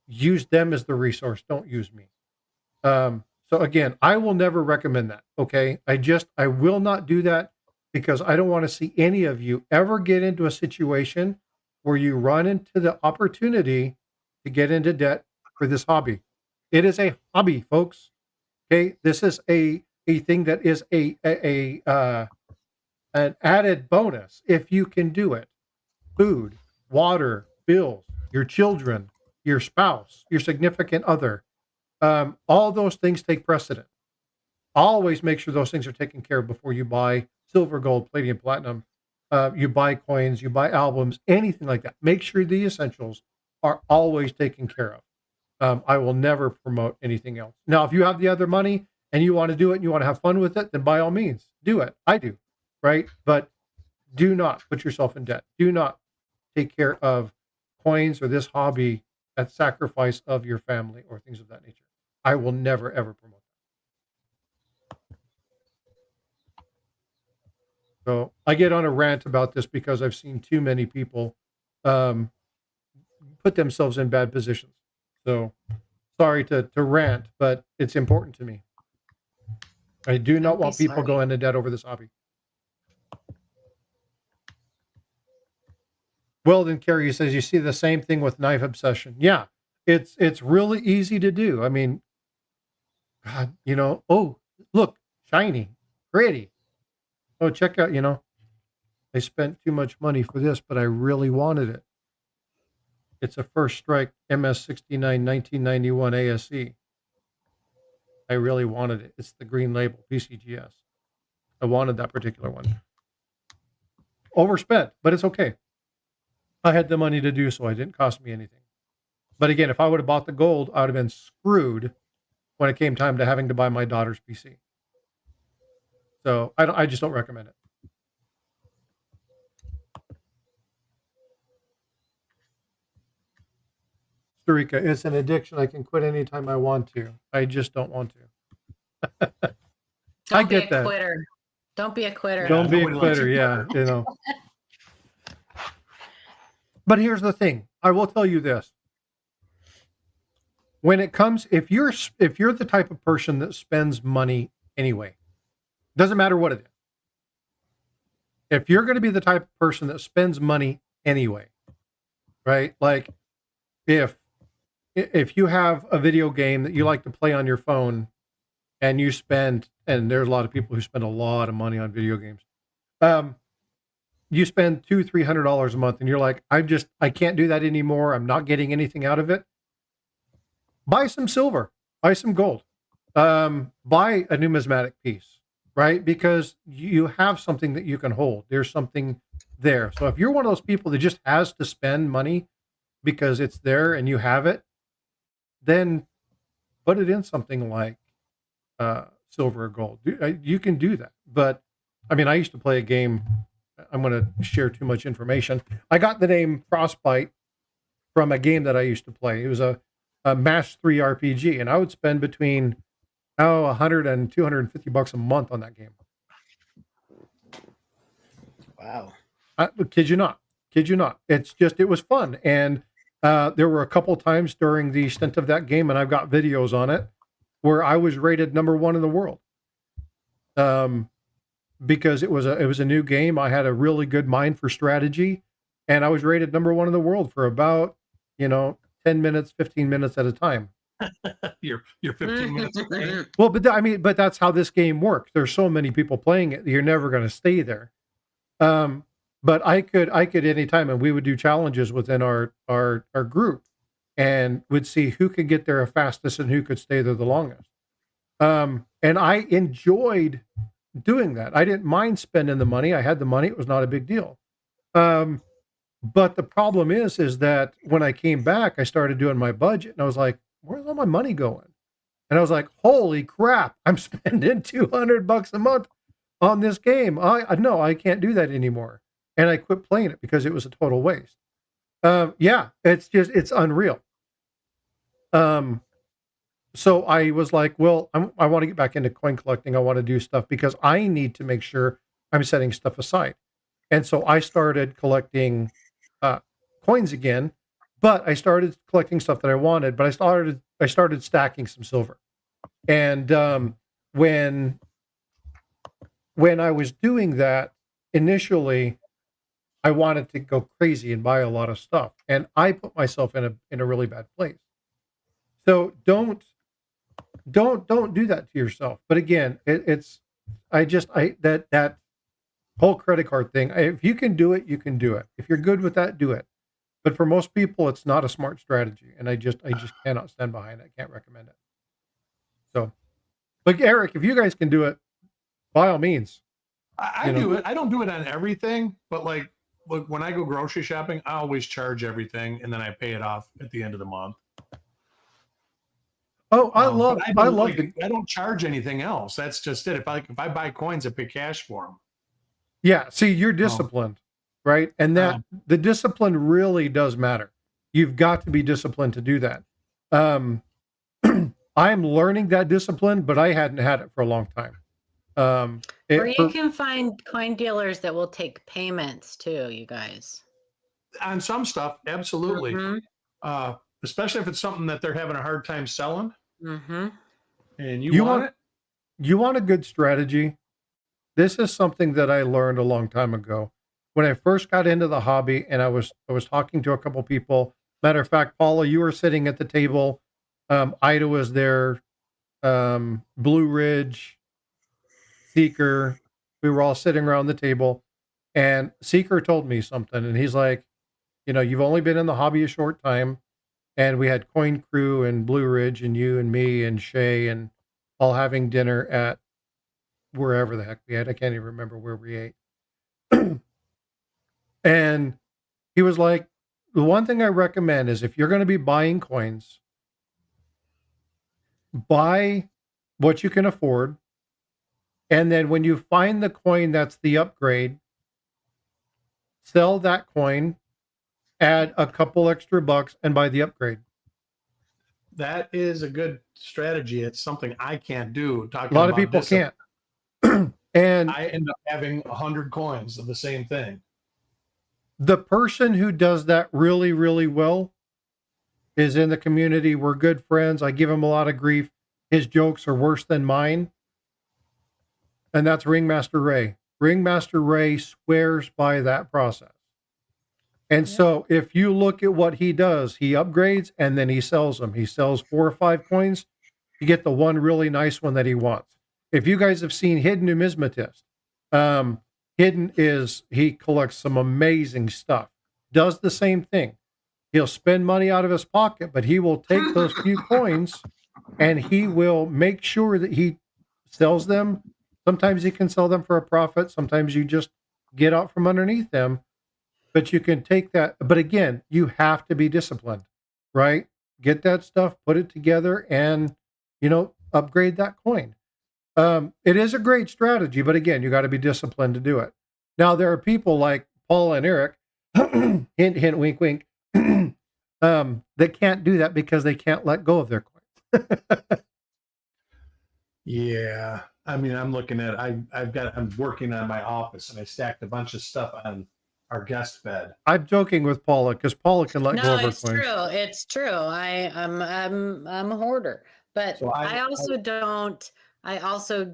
Use them as the resource. Don't use me. So again, I will never recommend that. Okay. I will not do that because I don't want to see any of you ever get into a situation where you run into the opportunity to get into debt for this hobby. It is a hobby, folks. Okay. This is a thing that is an added bonus if you can do it. Food, water, bills, your children, your spouse, your significant other. All those things take precedent. Always make sure those things are taken care of before you buy silver, gold, palladium, platinum. You buy coins, you buy albums, anything like that. Make sure the essentials are always taken care of. I will never promote anything else. Now, if you have the other money and you want to do it and you want to have fun with it, then by all means, do it. I do, right? But do not put yourself in debt. Do not take care of coins or this hobby at sacrifice of your family or things of that nature. I will never, ever promote that. So I get on a rant about this because I've seen too many people put themselves in bad positions. So sorry to rant, but it's important to me. I do not want people going into debt over this hobby. Weldon Carey says, you see the same thing with knife obsession. Yeah, it's really easy to do. I mean, God, oh, look, shiny, pretty. Oh, check out, I spent too much money for this, but I really wanted it. It's a First Strike MS69 1991 ASE. I really wanted it. It's the green label, PCGS. I wanted that particular one. Overspent, but it's okay. I had the money to do so. It didn't cost me anything. But again, if I would have bought the gold, I would have been screwed when it came time to having to buy my daughter's PC. So I just don't recommend it. Starika, it's an addiction. I can quit anytime I want to. I just don't want to. I get that. Quitter. Don't be a quitter. Don't be a quitter. Yeah, But here's the thing. I will tell you this. When it comes, if you're the type of person that spends money anyway, doesn't matter what it is. If you're going to be the type of person that spends money anyway, right? Like if you have a video game that you like to play on your phone and you spend, and there's a lot of people who spend a lot of money on video games. You spend $200-300 a month and you're like, I can't do that anymore. I'm not getting anything out of it. Buy some silver, buy some gold, buy a numismatic piece, right? Because you have something that you can hold. There's something there. So if you're one of those people that just has to spend money because it's there and you have it, then put it in something like silver or gold. You can do that. But I mean, I used to play a game. I'm going to share too much information. I got the name Frostbyte from a game that I used to play. It was a Match 3 RPG, and I would spend between 100 and 250 bucks a month on that game. Wow. Kid you not. It was fun. And there were a couple times during the stint of that game, and I've got videos on it, where I was rated number 1 in the world. Because it was a new game. I had a really good mind for strategy, and I was rated number 1 in the world for about, 10 minutes, 15 minutes at a time. You're 15 minutes away. Well, but that's how this game works. There's so many people playing it, you're never going to stay there. But I could anytime, and we would do challenges within our group, and would see who could get there the fastest and who could stay there the longest. And I enjoyed doing that. I didn't mind spending the money. I had the money. It was not a big deal. But the problem is that when I came back, I started doing my budget, and I was like, where's all my money going? And I was like, holy crap, I'm spending $200 a month on this game. No, I can't do that anymore. And I quit playing it because it was a total waste. Yeah, it's unreal. So I was like, well, I want to get back into coin collecting. I want to do stuff because I need to make sure I'm setting stuff aside. And so I started collecting coins again, but I started collecting stuff that I wanted, but I started stacking some silver. And when I was doing that, initially, I wanted to go crazy and buy a lot of stuff, and I put myself in a really bad place. So don't do that to yourself. But again, that whole credit card thing. If you can do it, you can do it. If you're good with that, do it. But for most people, it's not a smart strategy, and I just cannot stand behind it. I can't recommend it. So, but Eric, if you guys can do it, by all means. I do it. I don't do it on everything, but like when I go grocery shopping, I always charge everything, and then I pay it off at the end of the month. Oh, I don't charge anything else. That's just it. If I buy coins, I pay cash for them. Yeah. See, you're disciplined, right? And that the discipline really does matter. You've got to be disciplined to do that. I'm learning that discipline, but I hadn't had it for a long time. Or you can find coin dealers that will take payments too, you guys. On some stuff, absolutely. Mm-hmm. Especially if it's something that they're having a hard time selling. Mm-hmm. And you want it? You want a good strategy? This is something that I learned a long time ago. When I first got into the hobby, and I was talking to a couple people. Matter of fact, Paula, you were sitting at the table. Ida was there. Blue Ridge, Seeker. We were all sitting around the table, and Seeker told me something, and he's like, you've only been in the hobby a short time, and we had Coin Crew and Blue Ridge and you and me and Shay and all having dinner at wherever the heck we had. I can't even remember where we ate. And he was like, the one thing I recommend is if you're going to be buying coins, buy what you can afford. And then when you find the coin that's the upgrade, sell that coin, add a couple extra bucks, and buy the upgrade. That is a good strategy. It's something I can't do. A lot of people can't. And I end up having 100 coins of the same thing. The person who does that really, really well is in the community. We're good friends. I give him a lot of grief. His jokes are worse than mine. And that's Ringmaster Ray. Ringmaster Ray swears by that process. And so if you look at what he does, he upgrades and then he sells them. He sells 4 or 5 coins to get the one really nice one that he wants. If you guys have seen Hidden Numismatist, Hidden he collects some amazing stuff. Does the same thing. He'll spend money out of his pocket, but he will take those few coins and he will make sure that he sells them. Sometimes he can sell them for a profit. Sometimes you just get out from underneath them, but you can take that. But again, you have to be disciplined, right? Get that stuff, put it together, and upgrade that coin. It is a great strategy, but again, you got to be disciplined to do it. Now, there are people like Paul and Eric, hint, hint, wink, wink, that can't do that because they can't let go of their coins. Yeah. I mean, I'm looking at, I'm working on my office and I stacked a bunch of stuff on our guest bed. I'm joking with Paula because Paula can let go No, of her it's coins. true. It's true. I'm a hoarder, but So I also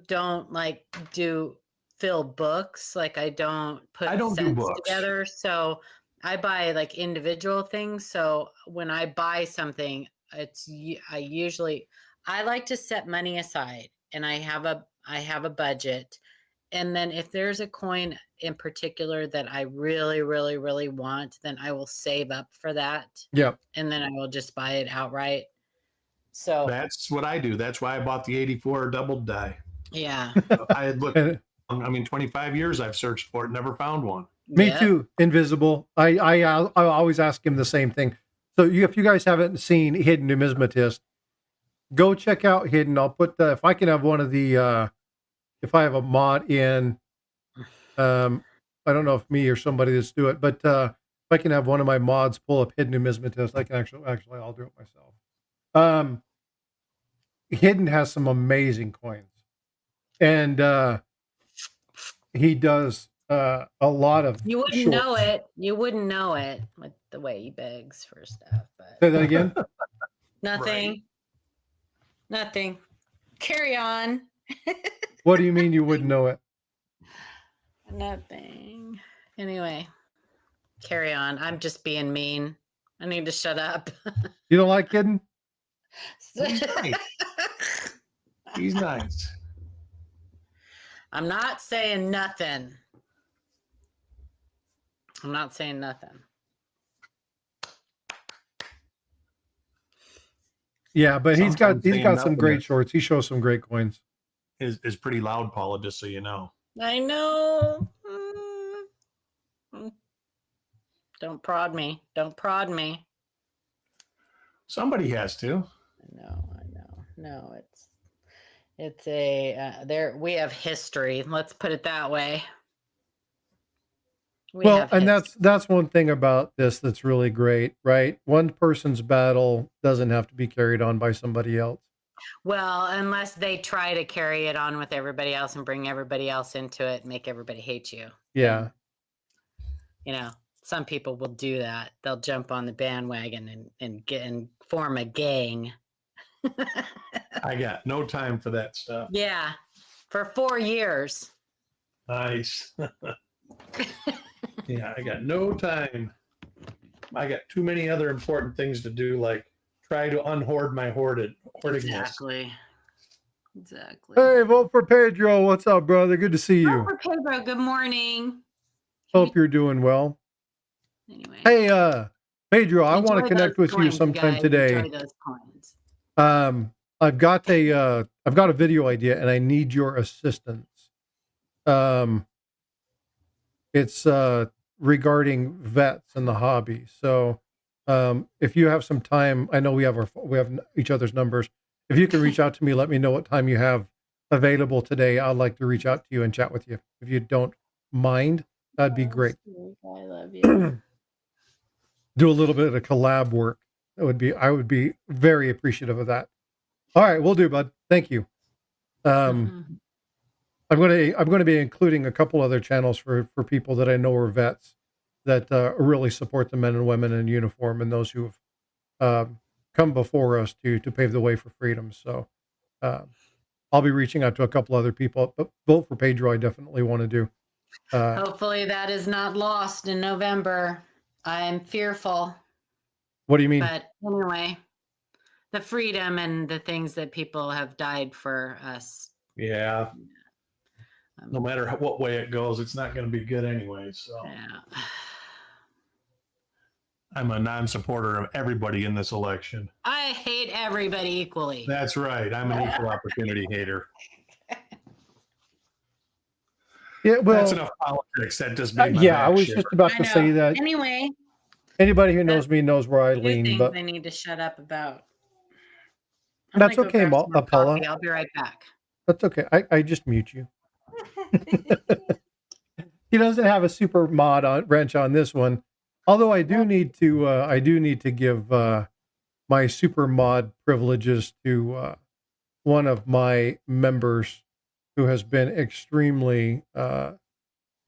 don't like do fill books. Like I don't put I don't do sets books. together. So I buy like individual things. So when I buy something, I like to set money aside, and I have a budget. And then if there's a coin in particular that I really, really, really want, then I will save up for that. Yeah. And then I will just buy it outright. So That's what I do. That's why I bought the 84 double die. yeah. I had looked, 25 years I've searched for it, never found one. Me Yep. too. Invisible. I always ask him the same thing. So if you guys haven't seen Hidden Numismatist, go check out Hidden. I'll put if I can have one of the if I have a mod in, I don't know if me or somebody that's do it, but if I can have one of my mods pull up Hidden Numismatist, I can actually I'll do it myself. Hidden has some amazing coins, and he does a lot of. You wouldn't know it. You wouldn't know it with the way he begs for stuff. But Say that again. nothing. Right. Nothing. Carry on. What do you mean you wouldn't know it? Nothing. Anyway, carry on. I'm just being mean. I need to shut up. You don't like Hidden? He's nice. He's nice. I'm not saying nothing. I'm not saying nothing. Yeah, but he's got Sometimes saying some nothing great is- shorts. He shows some great coins. Is pretty loud, Paula, just so you know. I know. Don't prod me. Don't prod me. Somebody has to. I know. No, it's a there. We have history. Let's put it that way. That's one thing about this that's really great, right? One person's battle doesn't have to be carried on by somebody else. Well, unless they try to carry it on with everybody else and bring everybody else into it, and make everybody hate you. Yeah. Some people will do that. They'll jump on the bandwagon and form a gang. I got no time for that stuff. Yeah, for 4 years. Nice. Yeah, I got no time. I got too many other important things to do, like try to unhoard my hoardedness. Exactly. Hey, vote for Pedro. What's up, brother? Good to see you. Vote for Pedro. Good morning. Hope you're doing well. Anyway. Hey, Pedro, I want to Enjoy connect those with you coins, sometime guys. today. Enjoy those coins. I've got a video idea and I need your assistance. It's regarding vets and the hobby. So, if you have some time, I know we have each other's numbers. If you can reach out to me, let me know what time you have available today. I'd like to reach out to you and chat with you. If you don't mind, that'd be great. I love you. Do a little bit of collab work. I would be very appreciative of that. All right, we'll do, bud. Thank you. I'm going to be including a couple other channels for people that I know are vets that really support the men and women in uniform and those who have come before us to pave the way for freedom. So I'll be reaching out to a couple other people, but vote for Pedro. I definitely want to do. Hopefully that is not lost in November. I'm fearful. What do you mean? But anyway, the freedom and the things that people have died for us. Yeah. No matter what way it goes, it's not going to be good anyway. So Yeah. I'm a non-supporter of everybody in this election. I hate everybody equally. That's right. I'm an equal opportunity hater. Yeah, well, that's enough politics. That just made my yeah, back I was shiver. just about to say that. Anyway, Anybody who knows me knows where I two lean, things but I need to shut up about. I'm That's gonna go okay, grab some more Paula. coffee. I'll be right back. That's okay. I just mute you. He doesn't have a super mod wrench on this one. Although I do need to give my super mod privileges to one of my members who has been extremely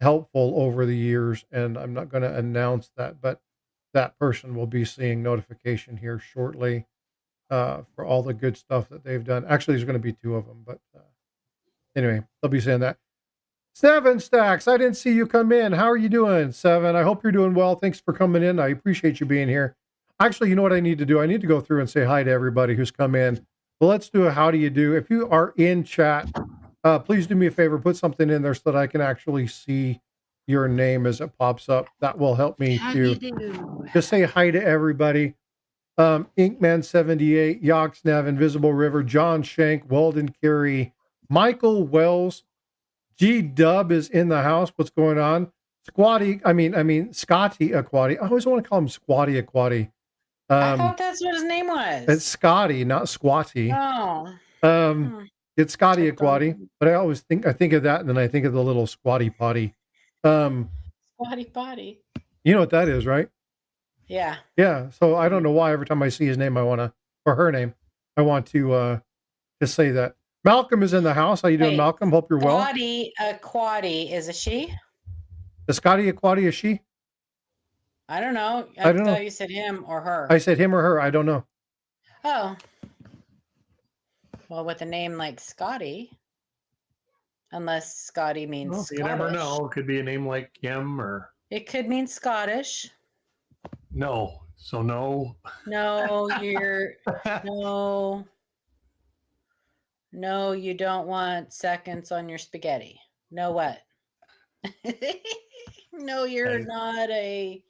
helpful over the years, and I'm not going to announce that, but that person will be seeing notification here shortly for all the good stuff that they've done. Actually, there's going to be two of them, but anyway, they'll be saying that. Seven Stacks, I didn't see you come in. How are you doing, Seven? I hope you're doing well. Thanks for coming in. I appreciate you being here. Actually, you know what I need to do? I need to go through and say hi to everybody who's come in. Well, let's do a how do you do. If you are in chat, please do me a favor, put something in there so that I can actually see your name as it pops up. That will help me to just say hi to everybody. Inkman78, Yoxnev, Invisible River, John Shank, Weldon Carey, Michael Wells, G Dub is in the house. What's going on? Scotty Aquati. I always want to call him Squatty Aquati. I thought that's what his name was. It's Scotty, not Squatty. Oh. It's Scotty Aquati, but I think of that, and then I think of the little Squatty Potty. Squatty Potty. You know what that is, right? Yeah. Yeah. So I don't know why every time I see his name, or her name, I want to say that. Malcolm is in the house. How you doing, Malcolm? Hope you're well. Scotty Aquati is a she? The Scotty Aquati is she? I don't know. I don't know. You said him or her. I said him or her. I don't know. Oh. Well, with a name like Scotty, unless Scotty means Scottish. You never know. It could be a name like Kim or... It could mean Scottish. No. So no. No, No, you don't want seconds on your spaghetti. No what? No, you're not a...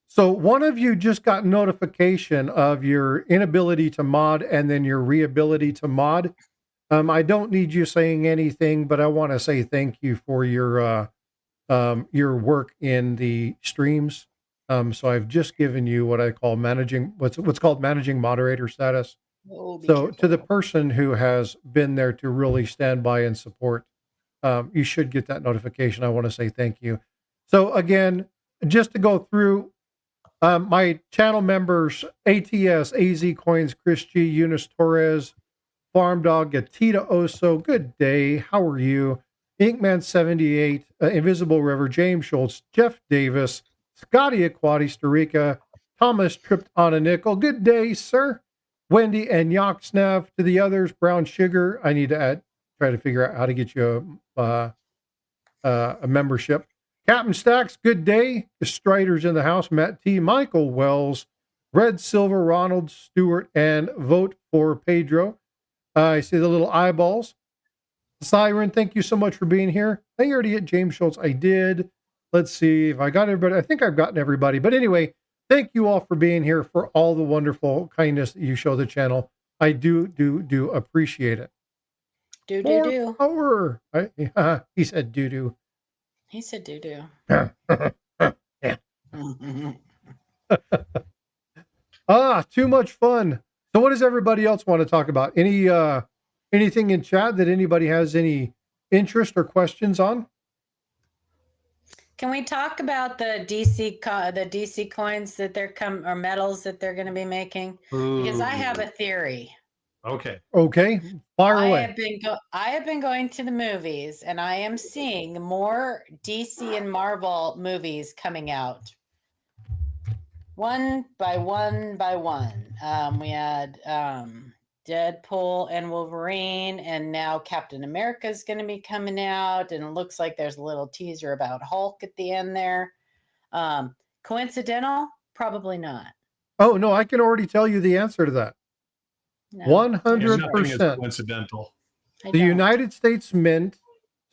So one of you just got notification of your inability to mod and then your re-ability to mod. I don't need you saying anything, but I want to say thank you for your work in the streams. So I've just given you what I call what's called managing moderator status. So to the person who has been there to really stand by and support, you should get that notification. I want to say thank you. So again, just to go through my channel members, ATS, AZ Coins, Chris G, Eunice Torres, Farm Dog, Gatita Oso, good day. How are you? Inkman78, Invisible River, James Schultz, Jeff Davis, Scotty Aquati, Storica, Thomas tripped on a nickel. Good day, sir. Wendy and Yoxnav. To the others, Brown Sugar. I need to try to figure out how to get you a membership. Captain Stacks, good day. The Striders in the house. Matt T, Michael Wells, Red Silver, Ronald Stewart, and vote for Pedro. I see the little eyeballs. Siren, thank you so much for being here. I think you already hit James Schultz. I did. Let's see if I got everybody. I think I've gotten everybody. But anyway, thank you all for being here, for all the wonderful kindness that you show the channel. I do appreciate it. Do. Power. He said do. He said do. Yeah. Too much fun. So what does everybody else want to talk about? Anything in chat that anybody has any interest or questions on? Can we talk about the DC coins that or metals that they're going to be making? Because I have a theory. Okay. Fire away. I have been going to the movies, and I am seeing more DC and Marvel movies coming out. One by one. We had Deadpool and Wolverine, and now Captain America is going to be coming out, and it looks like there's a little teaser about Hulk at the end there. Coincidental? Probably not. Oh, no, I can already tell you the answer to that. No. 100%. Coincidental. The United States Mint,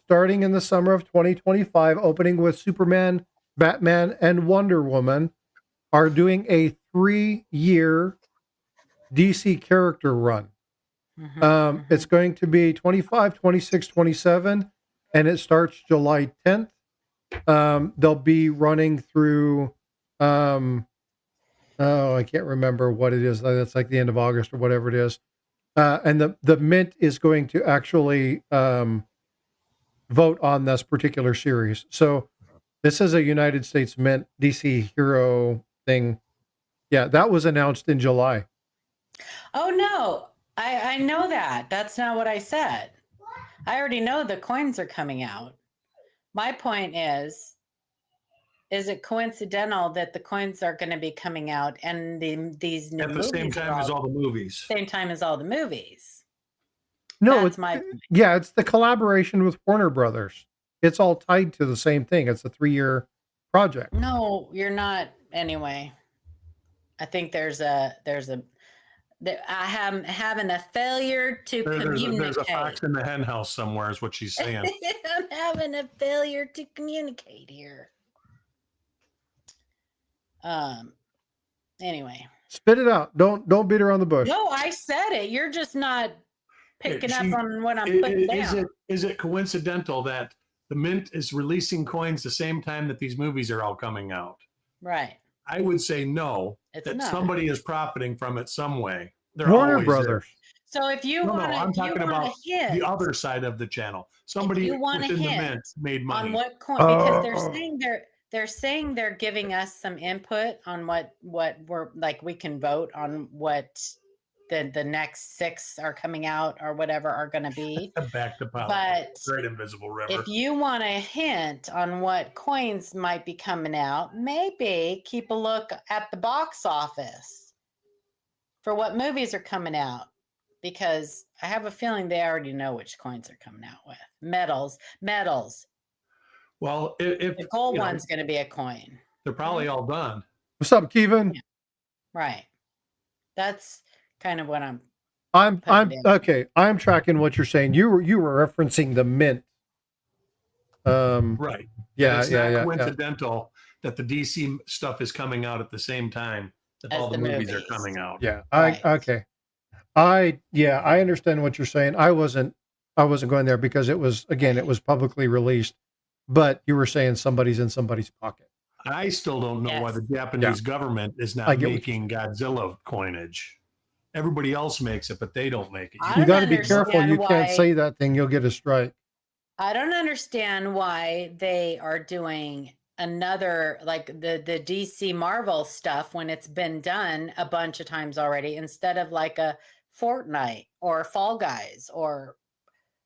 starting in the summer of 2025, opening with Superman, Batman, and Wonder Woman, are doing a 3-year DC character run. It's going to be 25, 26, 27, and it starts July 10th. They'll be running through, I can't remember what it is. That's like the end of August or whatever it is. And the Mint is going to actually vote on this particular series. So this is a United States Mint DC Hero thing. Yeah, that was announced in July. Oh no, I know that. That's not what I said. I already know the coins are coming out. My point is it coincidental that the coins are going to be coming out and these new At the movies same time as all the movies. same time as all the movies? No, That's my point. Yeah, it's the collaboration with Warner Brothers. It's all tied to the same thing. It's a 3-year project. No, you're not. Anyway, I think I am having a failure to communicate. There's a fox in the hen house somewhere, is what she's saying. I'm having a failure to communicate here. Anyway. Spit it out. Don't beat around the bush. No, I said it. You're just not picking up on what I'm putting down. Is it coincidental that the Mint is releasing coins the same time that these movies are all coming out? Right. I would say no. It's that not. Somebody is profiting from it some way. Warner Brothers. So if you want to, I'm talking about the other side of the channel. Somebody within the Mint made money on what coin, because they're saying they're giving us some input on what we're like. We can vote on what the next 6 are coming out or whatever are going to be. Back to politics. But Great Invisible River. If you want a hint on what coins might be coming out, maybe keep a look at the box office for what movies are coming out, because I have a feeling they already know which coins are coming out with. Metals. Well, if the gold one's going to be a coin. They're probably all done. What's up, Kevin? Yeah. Right. That's kind of what I'm okay. I'm tracking what you're saying. You were referencing the Mint. Right. Yeah, it's yeah, not coincidental that the DC stuff is coming out at the same time that all the movies are coming out. Yeah. Right. I understand what you're saying. I wasn't going there because it was publicly released, but you were saying somebody's in somebody's pocket. I still don't know why the Japanese government is not making Godzilla coinage. Everybody else makes it, but they don't make it. You got to be careful. You can't say that thing. You'll get a strike. I don't understand why they are doing another, like the DC Marvel stuff when it's been done a bunch of times already, instead of like a Fortnite or Fall Guys or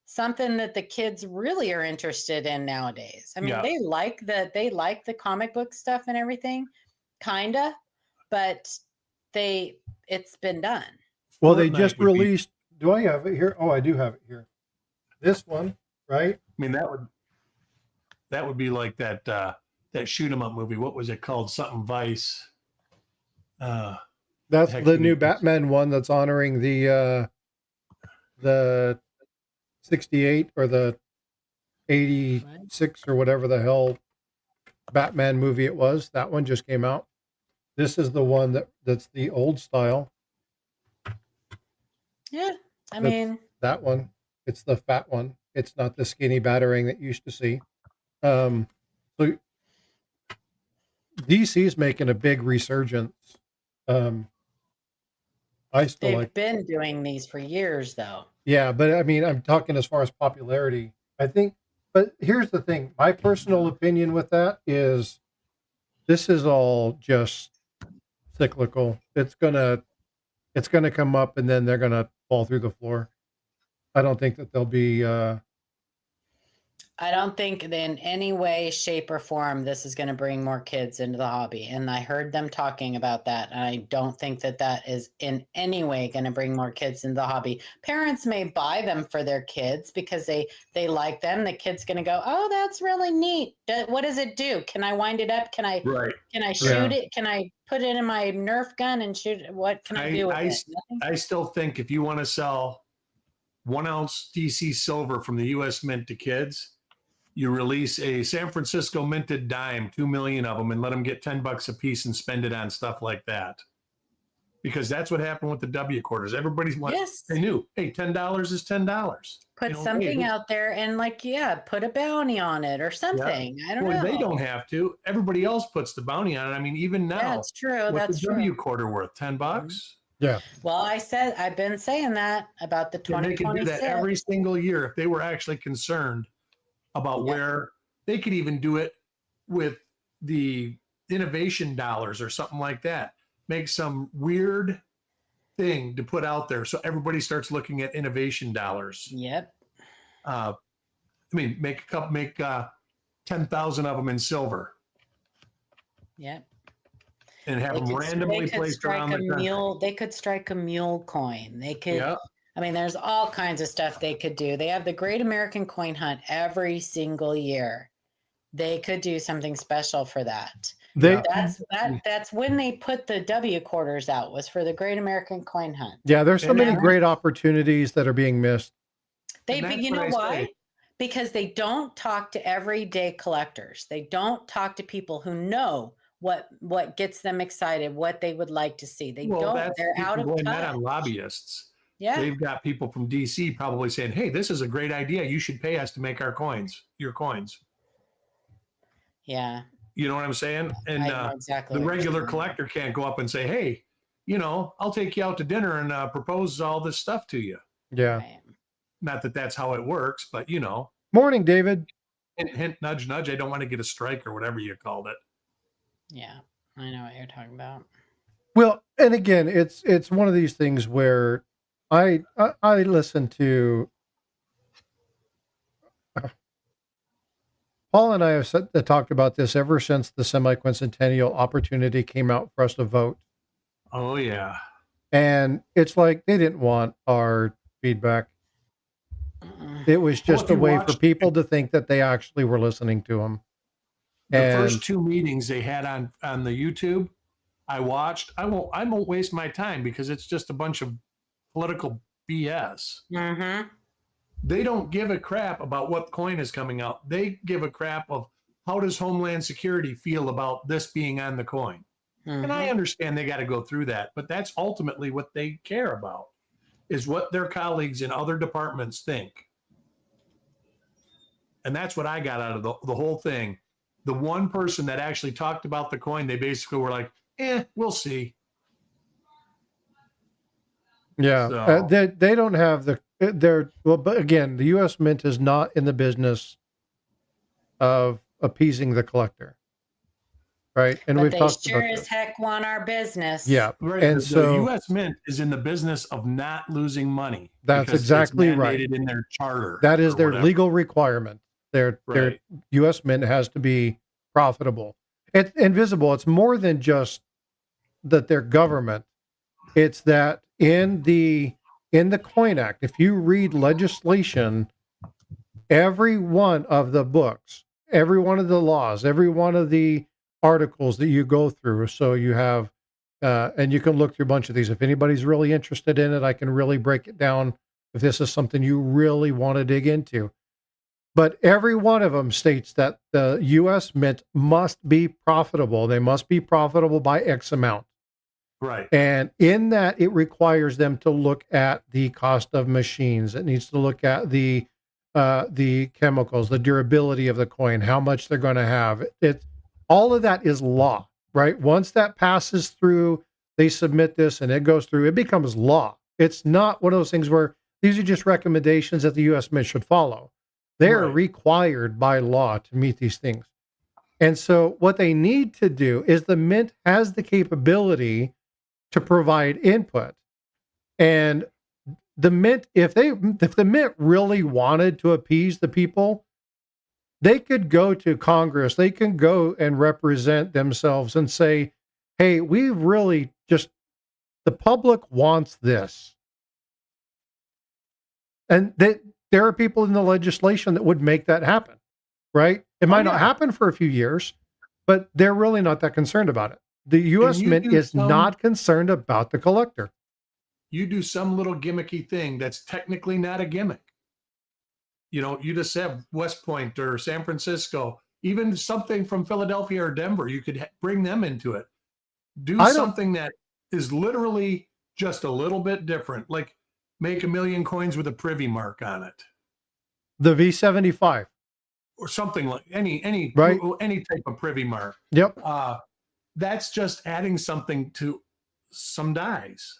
something that the kids really are interested in nowadays. I mean, they like the comic book stuff and everything, kinda, but it's been done. Well, they just released. Do I have it here? Oh, I do have it here. This one, right? I mean, that would be like that shoot 'em up movie. What was it called? Something Vice. That's the new Batman one that's honoring the 68 or the 86 or whatever the hell Batman movie it was. That one just came out. This is the one that's the old style. Yeah, I mean that one. It's the fat one. It's not the skinny battering that you used to see. So DC's making a big resurgence. They've been doing these for years, though. Yeah, but I mean, I'm talking as far as popularity. I think, but here's the thing. My personal opinion with that is, this is all just cyclical. It's gonna come up and then they're gonna fall through the floor. I don't think that they'll be. I don't think that in any way, shape, or form this is going to bring more kids into the hobby. And I heard them talking about that. And I don't think that is in any way going to bring more kids into the hobby. Parents may buy them for their kids because they like them. The kid's going to go, oh, that's really neat. What does it do? Can I wind it up? Can I shoot it? Can I put it in my Nerf gun and shoot it? What can I do with it? I still think if you want to sell 1 ounce DC silver from the U.S. Mint to kids, you release a San Francisco minted dime, 2 million of them, and let them get $10 a piece and spend it on stuff like that. Because that's what happened with the W quarters. Everybody's like, they knew, hey, $10 is $10. Put something out there and put a bounty on it or something. Yeah. I don't know. They don't have to. Everybody else puts the bounty on it. I mean, even now, that's true. What's the W quarter worth? $10? Yeah. Well, I've been saying that about the And they could do that every 2026. single year if they were actually concerned about Yep. where they could even do it with the innovation dollars or something like that. Make some weird thing to put out there so everybody starts looking at innovation dollars. Yep. I mean, make 10,000 of them in silver Yep. and have them They randomly could placed strike around a the country. mule. They could strike a mule coin. They could. Yeah. I mean, there's all kinds of stuff they could do. They have the Great American Coin Hunt every single year. They could do something special for that. They That's when they put the W quarters out, was for the Great American Coin Hunt. Yeah, there's so And many that- great opportunities that are being missed. They, And that's you what know I why? say. Because they don't talk to everyday collectors. They don't talk to people who know what gets them excited, what they would like to see. They Well, don't. that's They're you out can of blame that touch. on lobbyists. Yeah. They've got people from DC probably saying, "Hey, this is a great idea. You should pay us to make our coins, your coins." Yeah. You know what I'm saying? And I know exactly the what you're regular saying. collector can't go up and say, "Hey, I'll take you out to dinner and propose all this stuff to you." Yeah. Right. Not that that's how it works, but Morning, David. hint, hint, nudge, nudge. I don't want to get a strike or whatever you called it. Yeah. I know what you're talking about. Well, and again, it's one of these things where I listen to Paul and I have talked about this ever since the semi-quincentennial opportunity came out for us to vote. Oh yeah. And it's like they didn't want our feedback. Mm-mm. It was just if a you way for watched- people to think that they actually were listening to them. The And first two meetings they had on the YouTube, I watched. I won't waste my time because it's just a bunch of political BS. Mm-hmm. They don't give a crap about what coin is coming out. They give a crap of how does Homeland Security feel about this being on the coin. And I understand they got to go through that, but that's ultimately what they care about, is what their colleagues in other departments think. And that's what I got out of the whole thing. The one person that actually talked about the coin, they basically were like, we'll see. yeah, So- they don't have but again, the U.S. Mint is not in the business of appeasing the collector, right? And But we've they talked sure about as this. heck want our business. Yeah, Right. and the so U.S. Mint is in the business of not losing money. That's because it's exactly right. mandated in their charter. that is or their whatever. legal requirement. Their Right. U.S. Mint has to be profitable. It's invisible. It's more than just that they're government. It's that in the Coin Act, if you read legislation, every one of the books, every one of the laws, every one of the articles that you go through, so you have, and you can look through a bunch of these. If anybody's really interested in it, I can really break it down if this is something you really want to dig into. But every one of them states that the U.S. Mint must be profitable. They must be profitable by X amount. Right. And in that, it requires them to look at the cost of machines. It needs to look at the chemicals, the durability of the coin, how much they're going to have. All of that is law, right? Once that passes through, they submit this and it goes through, it becomes law. It's not one of those things where these are just recommendations that the U.S. Mint should follow. They are Right. required by law to meet these things. And so what they need to do is the Mint has the capability to provide input. And the Mint, if the Mint really wanted to appease the people, they could go to Congress, they can go and represent themselves and say, hey, we really just, the public wants this. And there are people in the legislation that would make that happen, right? It might not happen for a few years, but they're really not that concerned about it. The U.S. you Mint do is some- not concerned about the collector. You do some little gimmicky thing that's technically not a gimmick. You just have West Point or San Francisco, even something from Philadelphia or Denver. You could bring them into it. Do I don't- something that is literally just a little bit different, like make 1 million coins with a privy mark on it, The V75. or something like any Right. any type of privy mark. Yep. That's just adding something to some dies.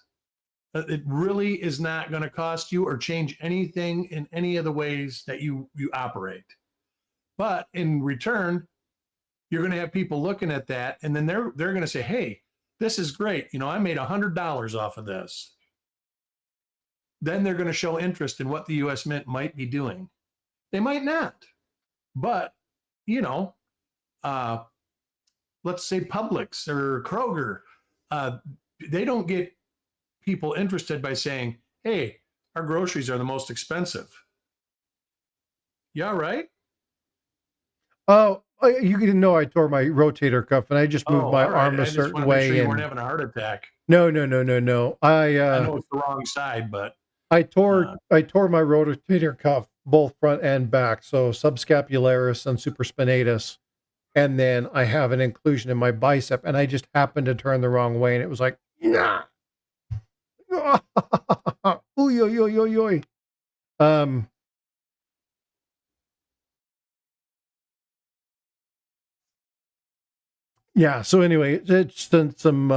It really is not going to cost you or change anything in any of the ways that you operate. But in return, you're going to have people looking at that, and then they're going to say, "Hey, this is great. You know, I made $100 off of this." Then they're going to show interest in what the U.S. Mint might be doing. They might not, but you know, let's say Publix or Kroger, they don't get people interested by saying, "Hey, our groceries are the most expensive." Yeah, right. Oh, you didn't know I tore my rotator cuff, and I just moved my arm a certain way. Sure you weren't having a heart attack. No. I know it's the wrong side, but I tore my rotator cuff, both front and back, so subscapularis and supraspinatus, and then I have an inclusion in my bicep, and I just happened to turn the wrong way, and it was like, nah. Oy, oy, oy, oy, oy. Yeah, so anyway, it's sent some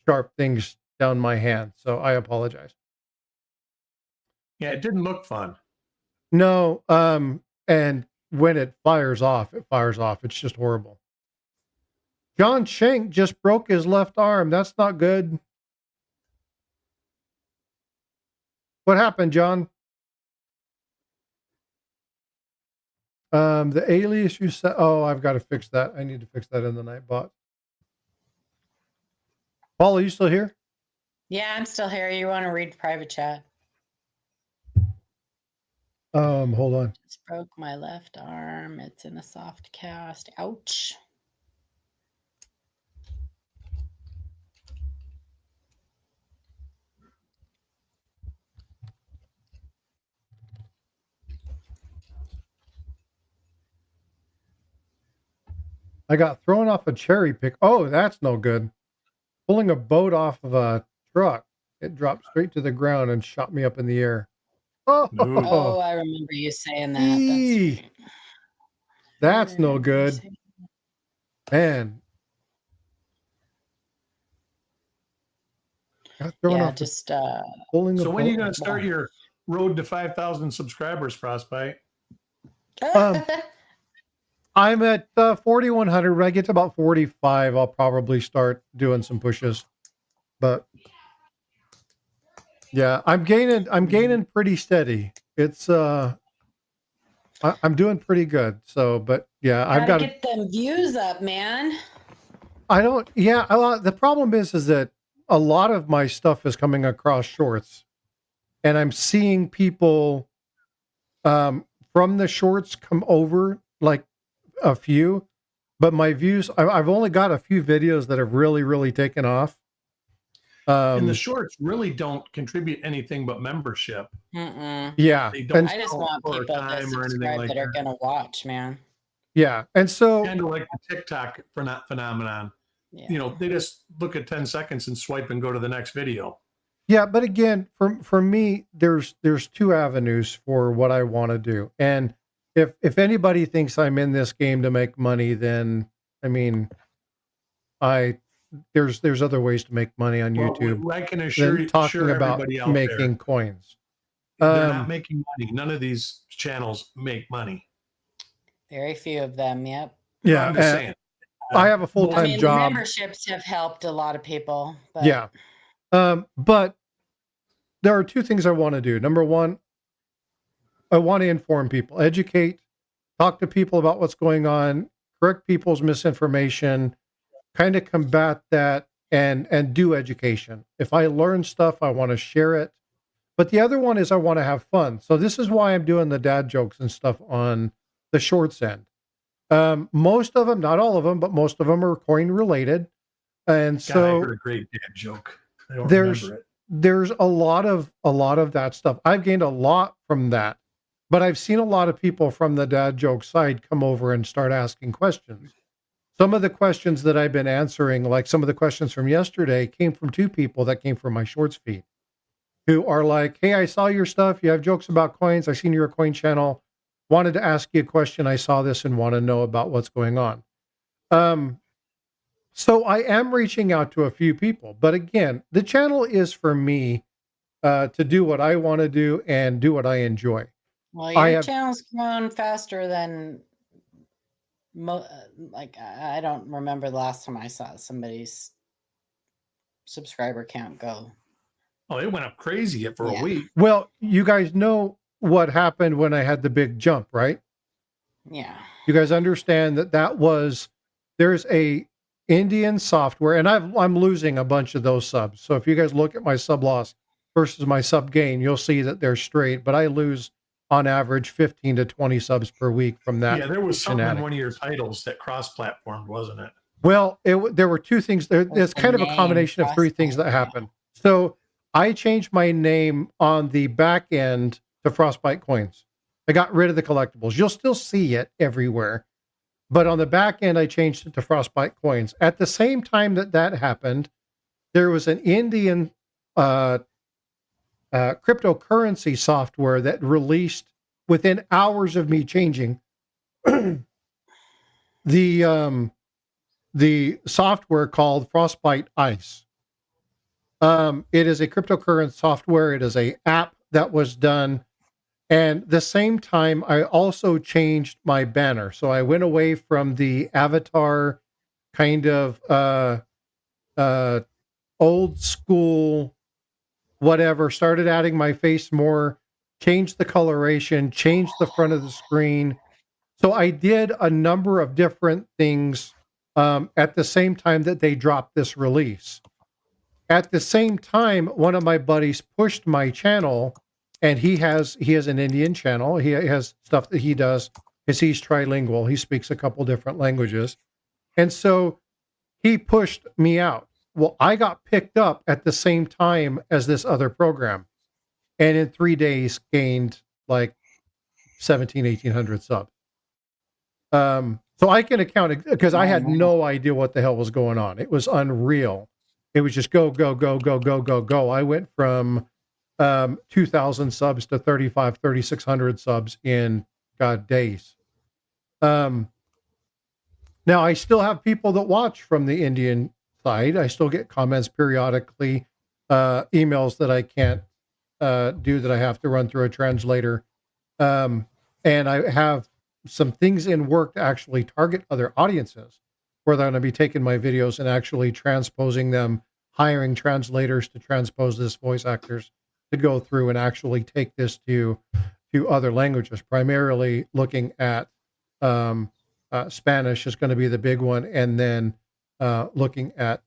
sharp things down my hand, so I apologize. Yeah, it didn't look fun. No, and when it fires off. It's just horrible. John Schenk just broke his left arm. That's not good. What happened, John? The alias you said. Oh, I've got to fix that. I need to fix that in the Nightbot. Paul, are you still here? Yeah, I'm still here. You want to read private chat? Hold on. Just broke my left arm. It's in a soft cast. Ouch. I got thrown off a cherry pick. Oh, that's no good. Pulling a boat off of a truck. It dropped straight to the ground and shot me up in the air. Oh, I remember you saying that. That's no good. Man. Got thrown off just pulling. So when are you going to start your road to 5,000 subscribers, Frostbyte? I'm at 4,100. When I get to about 45, I'll probably start doing some pushes. But yeah, I'm gaining pretty steady. It's I'm doing pretty good. So, but yeah, I've got to get them views up, man. I don't. Yeah, the problem is that a lot of my stuff is coming across shorts, and I'm seeing people from the shorts come over, like a few, but my views, I've only got a few videos that have really taken off. And the shorts really don't contribute anything but membership. Yeah, I just want people to subscribe that are going to watch, man. Yeah, and so kind of like the TikTok phenomenon. Yeah. You know, they just look at 10 seconds and swipe and go to the next video. Yeah, but again, for me, there's two avenues for what I want to do, and if anybody thinks I'm in this game to make money, then I mean, there's other ways to make money on YouTube. I can assure you, talking about making coins. They're not making money. None of these channels make money. Very few of them. Yep. Yeah, I'm just saying. I have a full-time job. Memberships have helped a lot of people. But... Yeah. But there are two things I want to do. Number one, I want to inform people, educate, talk to people about what's going on, correct people's misinformation, kind of combat that, and do education. If I learn stuff, I want to share it. But the other one is I want to have fun. So this is why I'm doing the dad jokes and stuff on the shorts end. Most of them, not all of them, but most of them are coin related. And so I heard a great dad joke. I don't remember it. There's a lot of that stuff. I've gained a lot from that, but I've seen a lot of people from the dad joke side come over and start asking questions. Some of the questions that I've been answering, like some of the questions from yesterday, came from two people that came from my shorts feed, who are like, "Hey, I saw your stuff. You have jokes about coins. I seen your coin channel. Wanted to ask you a question. I saw this and want to know about what's going on." So I am reaching out to a few people, but again, the channel is for me to do what I want to do and do what I enjoy. Well, I your have channel's grown faster than like I don't remember the last time I saw somebody's subscriber count go. Oh, it went up crazy for Yeah. a week. well, you guys know what happened when I had the big jump, right? Yeah. You guys understand that was there's a Indian software, and I'm losing a bunch of those subs. So if you guys look at my sub loss versus my sub gain, you'll see that they're straight, but I lose on average 15 to 20 subs per week from that. Yeah, there was something in fanatic. one of your titles that cross-platformed, wasn't it? Well, there were two things there. What's It's the kind of a name? combination of three things that Frostbyte, yeah. happened. So I changed my name on the back end to Frostbyte Coins. I got rid of the collectibles. You'll still see it everywhere. But on the back end, I changed it to Frostbyte Coins. At the same time that happened, there was an Indian cryptocurrency software that released within hours of me changing the software called Frostbyte Ice. It is a cryptocurrency software. It is a app that was done. And the same time, I also changed my banner. So I went away from the avatar kind of old school, whatever, started adding my face more, changed the coloration, changed the front of the screen. So I did a number of different things at the same time that they dropped this release. At the same time, one of my buddies pushed my channel, and he has an Indian channel. He has stuff that he does because he's trilingual. He speaks a couple different languages. And so he pushed me out. Well, I got picked up at the same time as this other program. And in 3 days gained like 1,800 subs. So I can account because I had no idea what the hell was going on. It was unreal. It was just go, go, go, go, go, go, go. I went from 2,000 subs to 3,600 subs in days. Now I still have people that watch from the Indian side. I still get comments periodically, emails that I can't do that I have to run through a translator. And I have some things in work to actually target other audiences where they're going to be taking my videos and actually transposing them, hiring translators to transpose this, voice actors to go through and actually take this to other languages, primarily looking at Spanish is going to be the big one. And then looking at,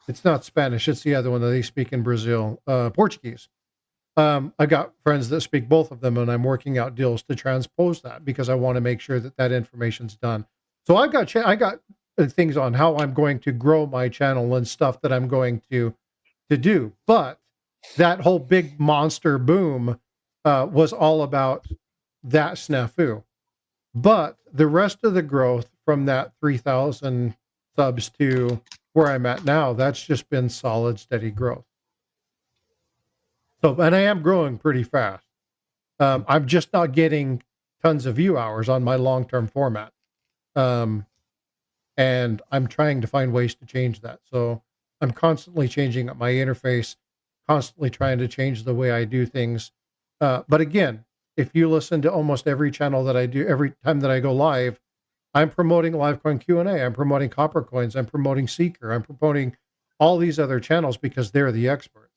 it's not Spanish, it's the other one that they speak in Brazil, Portuguese. I got friends that speak both of them, and I'm working out deals to transpose that because I want to make sure that information's done. So I got things on how I'm going to grow my channel and stuff that I'm going to do. But that whole big monster boom was all about that snafu. But the rest of the growth from that 3,000 subs to where I'm at now, that's just been solid, steady growth. So, and I am growing pretty fast. I'm just not getting tons of view hours on my long-term format. And I'm trying to find ways to change that. So I'm constantly changing up my interface, constantly trying to change the way I do things. But again, if you listen to almost every channel that I do, every time that I go live, I'm promoting Livecoin Q&A. I'm promoting Copper Coins. I'm promoting Seeker. I'm promoting all these other channels because they're the experts.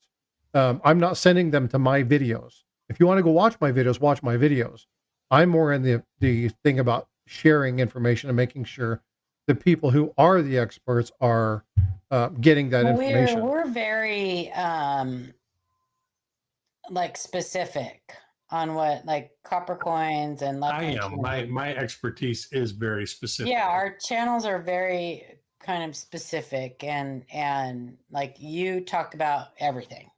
I'm not sending them to my videos. If you want to go watch my videos, watch my videos. I'm more in the thing about sharing information and making sure the people who are the experts are getting that information. We're very like specific on what, like Copper Coins and like I am. My expertise is very specific. yeah, our channels are very kind of specific, and like you talk about everything.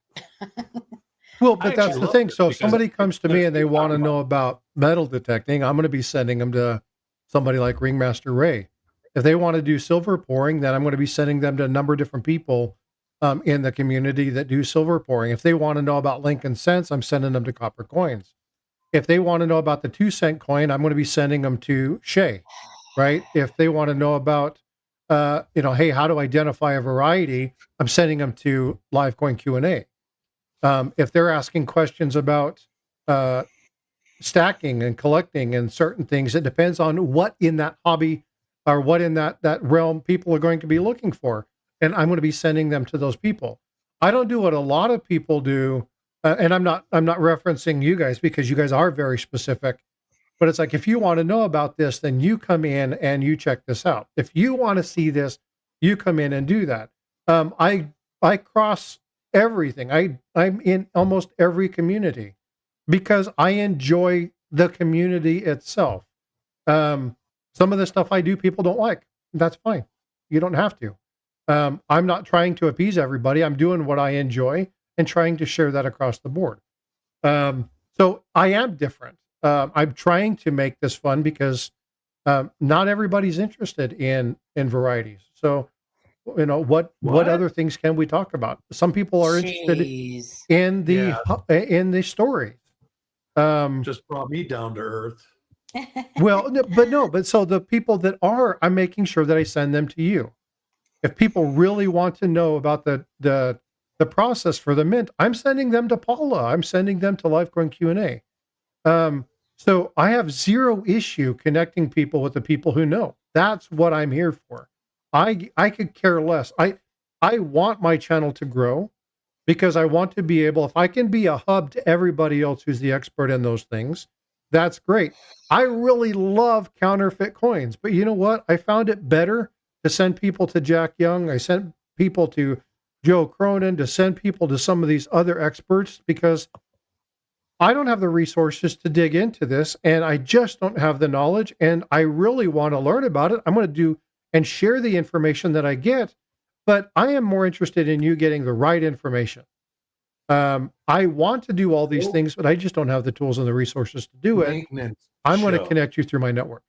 Well, but that's the thing. So if because somebody comes to me and they people want to talk know about metal detecting, I'm going to be sending them to somebody like Ringmaster Ray. If they want to do silver pouring, then I'm going to be sending them to a number of different people in the community that do silver pouring. If they want to know about Lincoln Cents, I'm sending them to Copper Coins. if they want to know about the 2-cent coin, I'm going to be sending them to Shay, right? If they want to know about, hey, how to identify a variety, I'm sending them to Live Coin Q&A. If they're asking questions about stacking and collecting and certain things, it depends on what in that hobby or what in that realm people are going to be looking for. And I'm going to be sending them to those people. I don't do what a lot of people do. And I'm not referencing you guys because you guys are very specific, but it's like, if you want to know about this, then you come in and you check this out. If you want to see this, you come in and do that. I cross everything. I'm in almost every community because I enjoy the community itself. Some of the stuff I do, people don't like. That's fine. You don't have to. I'm not trying to appease everybody. I'm doing what I enjoy and trying to share that across the board. So I am different. I'm trying to make this fun because not everybody's interested in varieties. So, what other things can we talk about? Some people are interested in the story. Just brought me down to earth. But so the people that are, I'm making sure that I send them to you. If people really want to know about the process for the mint, I'm sending them to Paula. I'm sending them to Livecoin Q&A. So I have zero issue connecting people with the people who know. That's what I'm here for. I could care less. I want my channel to grow because I want to be able, if I can be a hub to everybody else who's the expert in those things, that's great. I really love counterfeit coins, but you know what? I found it better to send people to Jack Young. I sent people to Joe Cronin, to send people to some of these other experts because I don't have the resources to dig into this and I just don't have the knowledge and I really want to learn about it. I'm going to do and share the information that I get, but I am more interested in you getting the right information. I want to do all these things, but I just don't have the tools and the resources to do it. I'm going to connect you through my network.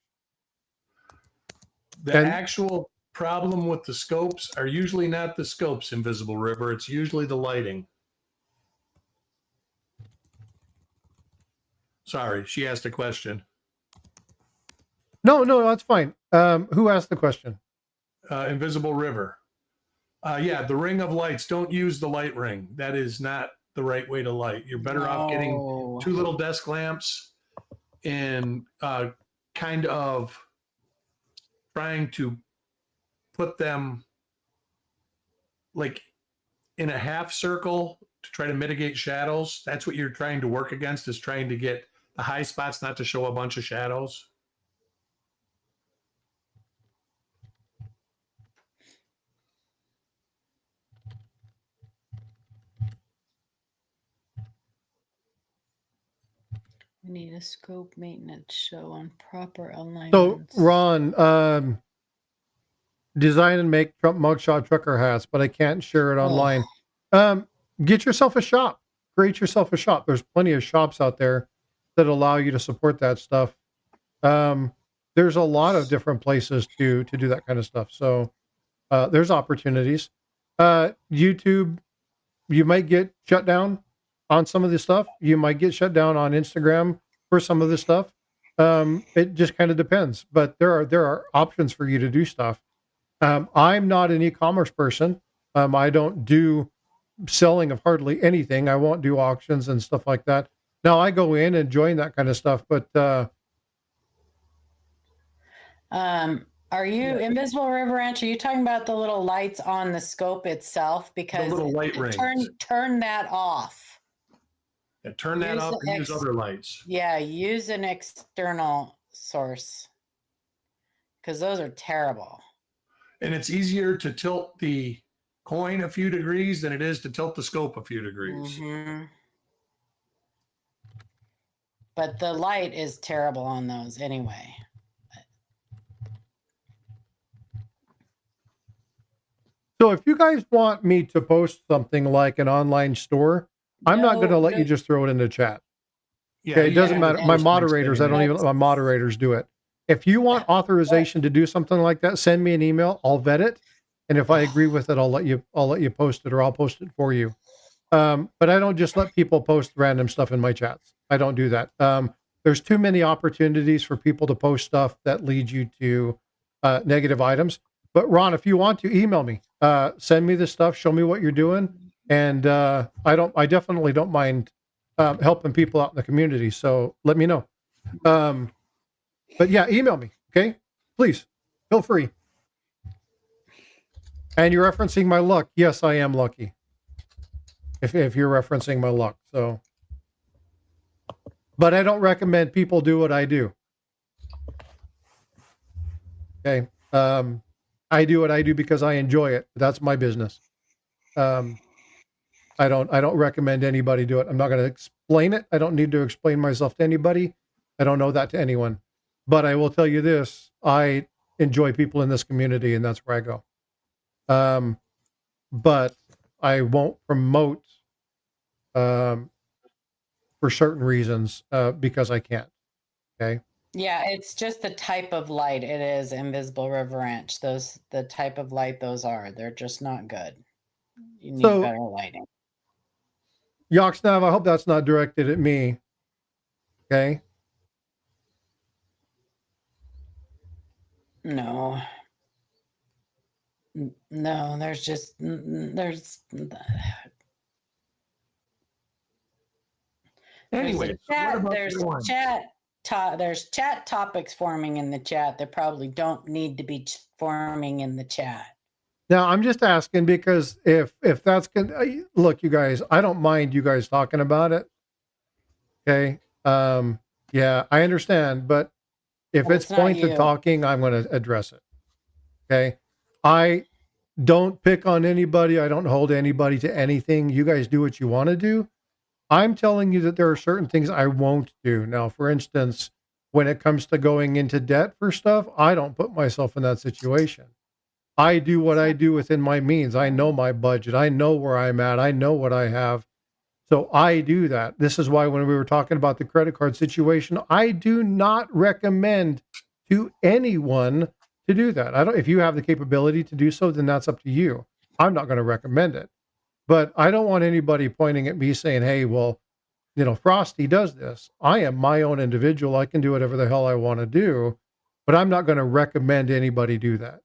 The actual problem with the scopes are usually not the scopes, Invisible River. It's usually the lighting. Sorry, she asked a question. No, that's fine. Who asked the question? Invisible River. Yeah, the ring of lights. Don't use the light ring. That is not the right way to light. You're better off getting 2 little desk lamps and kind of trying to put them like in a half circle to try to mitigate shadows. That's what you're trying to work against, is trying to get the high spots not to show a bunch of shadows. We need a scope maintenance show on proper alignment. So Ron, design and make Trump mugshot trucker hats, but I can't share it online. Get yourself a shop. Create yourself a shop. There's plenty of shops out there that allow you to support that stuff. There's a lot of different places to do that kind of stuff. So there's opportunities. YouTube, you might get shut down on some of this stuff. You might get shut down on Instagram for some of this stuff. It just kind of depends, but there are options for you to do stuff. I'm not an e-commerce person. I don't do selling of hardly anything. I won't do auctions and stuff like that. Now I go in and join that kind of stuff, but are you Invisible River Ranch? Are you talking about the little lights on the scope itself? Because the little light rings. Turn that off. Yeah, turn that off and use other lights. Yeah, use an external source because those are terrible. And it's easier to tilt the coin a few degrees than it is to tilt the scope a few degrees. Mm-hmm. But the light is terrible on those anyway. So if you guys want me to post something like an online store, I'm not going to let you just throw it in the chat. Yeah, okay, it doesn't matter. My moderators, I don't even let my moderators do it. If you want authorization to do something like that, send me an email. I'll vet it, and if I agree with it, I'll let you post it, or I'll post it for you. But I don't just let people post random stuff in my chats. I don't do that. There's too many opportunities for people to post stuff that leads you to negative items. But Ron, if you want to email me, send me the stuff, show me what you're doing, and I definitely don't mind helping people out in the community. So let me know. But yeah, email me, okay? Please, feel free. And you're referencing my luck. Yes, I am lucky. If you're referencing my luck, so. But I don't recommend people do what I do. Okay. I do what I do because I enjoy it. That's my business. I don't recommend anybody do it. I'm not going to explain it. I don't need to explain myself to anybody. I don't know that to anyone. But I will tell you this, I enjoy people in this community, and that's where I go. But I won't promote for certain reasons because I can't. Okay. Yeah, it's just the type of light it is, Invisible Reverence. The type of light those are. They're just not good. You need better lighting. Yoxnav, I hope that's not directed at me. Okay. No. No, there's Anyway, there's chat topics forming in the chat that probably don't need to be forming in the chat. Now, I'm just asking because if that's going look, you guys, I don't mind you guys talking about it. Okay. Yeah, I understand, but if it's point to talking, I'm going to address it. Okay. I don't pick on anybody. I don't hold anybody to anything. You guys do what you want to do. I'm telling you that there are certain things I won't do. Now, for instance, when it comes to going into debt for stuff, I don't put myself in that situation. I do what I do within my means. I know my budget. I know where I'm at. I know what I have. So I do that. This is why when we were talking about the credit card situation, I do not recommend to anyone to do that. If you have the capability to do so, then that's up to you. I'm not going to recommend it. But I don't want anybody pointing at me saying, hey, well, Frosty does this. I am my own individual. I can do whatever the hell I want to do, but I'm not going to recommend anybody do that.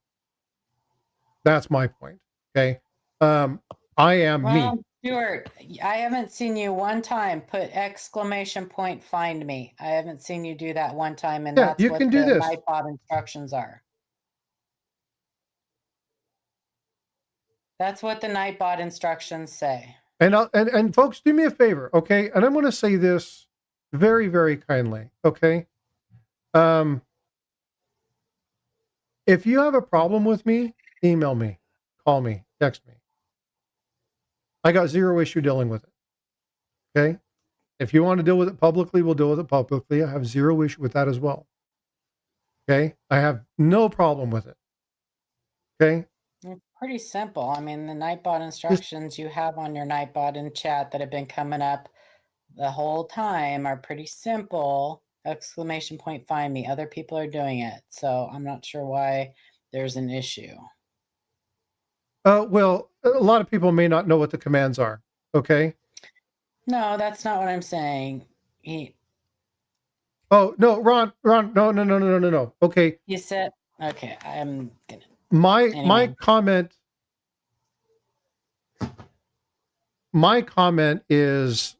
That's my point. Okay. I am me. Stuart, I haven't seen you one time put ! Find me. I haven't seen you do that one time. And that's you what can do the this. Nightbot instructions are. That's what the Nightbot instructions say. And folks, do me a favor, okay? And I'm going to say this very, very kindly, okay? If you have a problem with me, email me, call me, text me. I got zero issue dealing with it, okay? If you want to deal with it publicly, we'll deal with it publicly. I have zero issue with that as well, okay? I have no problem with it, okay? It's pretty simple. I mean, the Nightbot instructions you have on your Nightbot in chat that have been coming up the whole time are pretty simple. ! Find me. Other people are doing it. So I'm not sure why there's an issue. Well, a lot of people may not know what the commands are, okay? No, that's not what I'm saying. Oh, no, Ron, no. Okay. You said, okay, I'm gonna. My comment is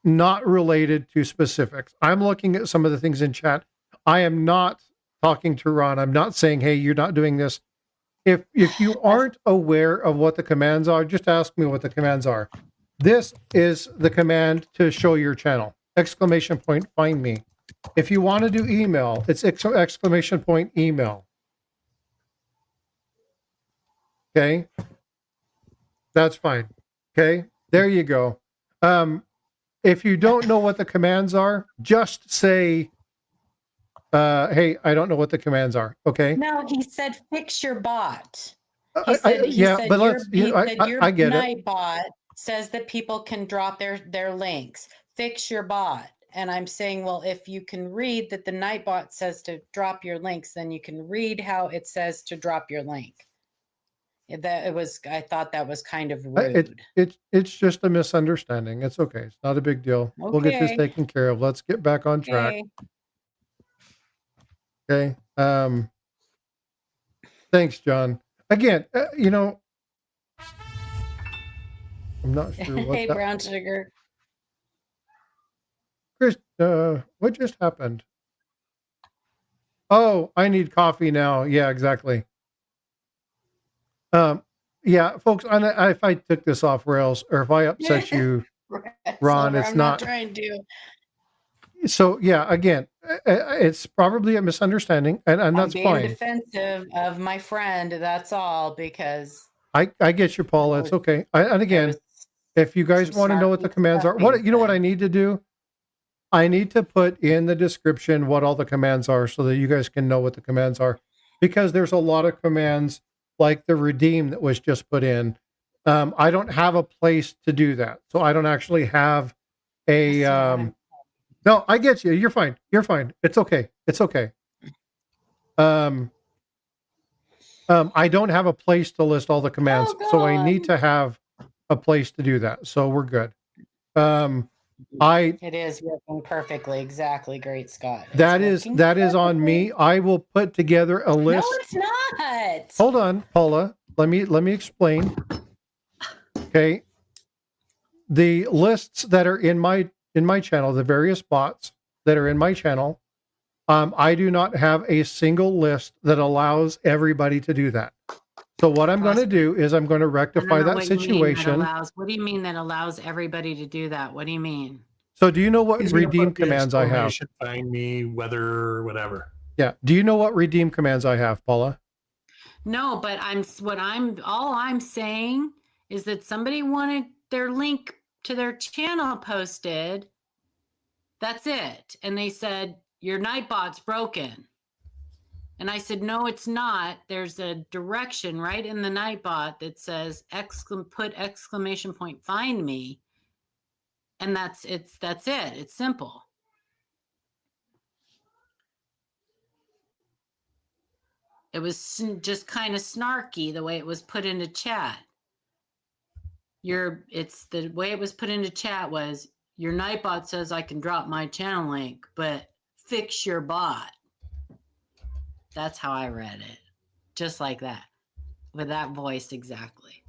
not related to specifics. I'm looking at some of the things in chat. I am not talking to Ron. I'm not saying, hey, you're not doing this. If you aren't aware of what the commands are, just ask me what the commands are. This is the command to show your channel. ! Find me. If you want to do email, it's ! Email. Okay. That's fine. Okay. There you go. If you don't know what the commands are, just say, hey, I don't know what the commands are. Okay. No, he said fix your bot. I get it. Nightbot says that people can drop their links. Fix your bot. And I'm saying, well, if you can read that the Nightbot says to drop your links, then you can read how it says to drop your link. I thought that was kind of It rude. it's just a misunderstanding. It's okay. It's not a big deal. We'll get this Okay. taken care of. Let's get back on track. Okay. Okay. Thanks, John. Again, I'm not sure what Hey, that brown sugar. Chris, what just happened? Oh, I need coffee now. Yeah, exactly. Yeah, folks, if I took this off rails or if I upset you, Ron, it's I'm not trying to. So yeah, again, it's probably a misunderstanding, and that's I'm being fine. defensive of my friend. That's all, because I get you, Paula. It's okay. And again, if you guys want to know what the commands are, what I need to do? I need to put in the description what all the commands are so that you guys can know what the commands are, because there's a lot of commands like the redeem that was just put in. I don't have a place to do that, so I don't actually have a. No, I get you. You're fine. You're fine. It's okay. It's okay. I don't have a place to list all the commands, so I need to have a place to do that. So we're good. It is working perfectly. Exactly. Great, Scott. That is on me. I will put together a list. No, it's not. Hold on, Paula. Let me explain. Okay. The lists that are in my channel, the various bots that are in my channel, I do not have a single list that allows everybody to do that. So what I'm going to do is I'm going to rectify that situation. What do you mean that allows everybody to do that? What do you mean? So do you know what redeem commands I have? Find me, weather, whatever. Yeah. Do you know what redeem commands I have, Paula? No, but all I'm saying is that somebody wanted their link to their channel posted. That's it. And they said, your Nightbot's broken. And I said, no, it's not. There's a direction right in the Nightbot that says put exclamation point find me. And that's it. It's simple. It was just kind of snarky the way it was put into chat. The way it was put into chat was, your Nightbot says I can drop my channel link, but fix your bot. That's how I read it. Just like that. With that voice exactly.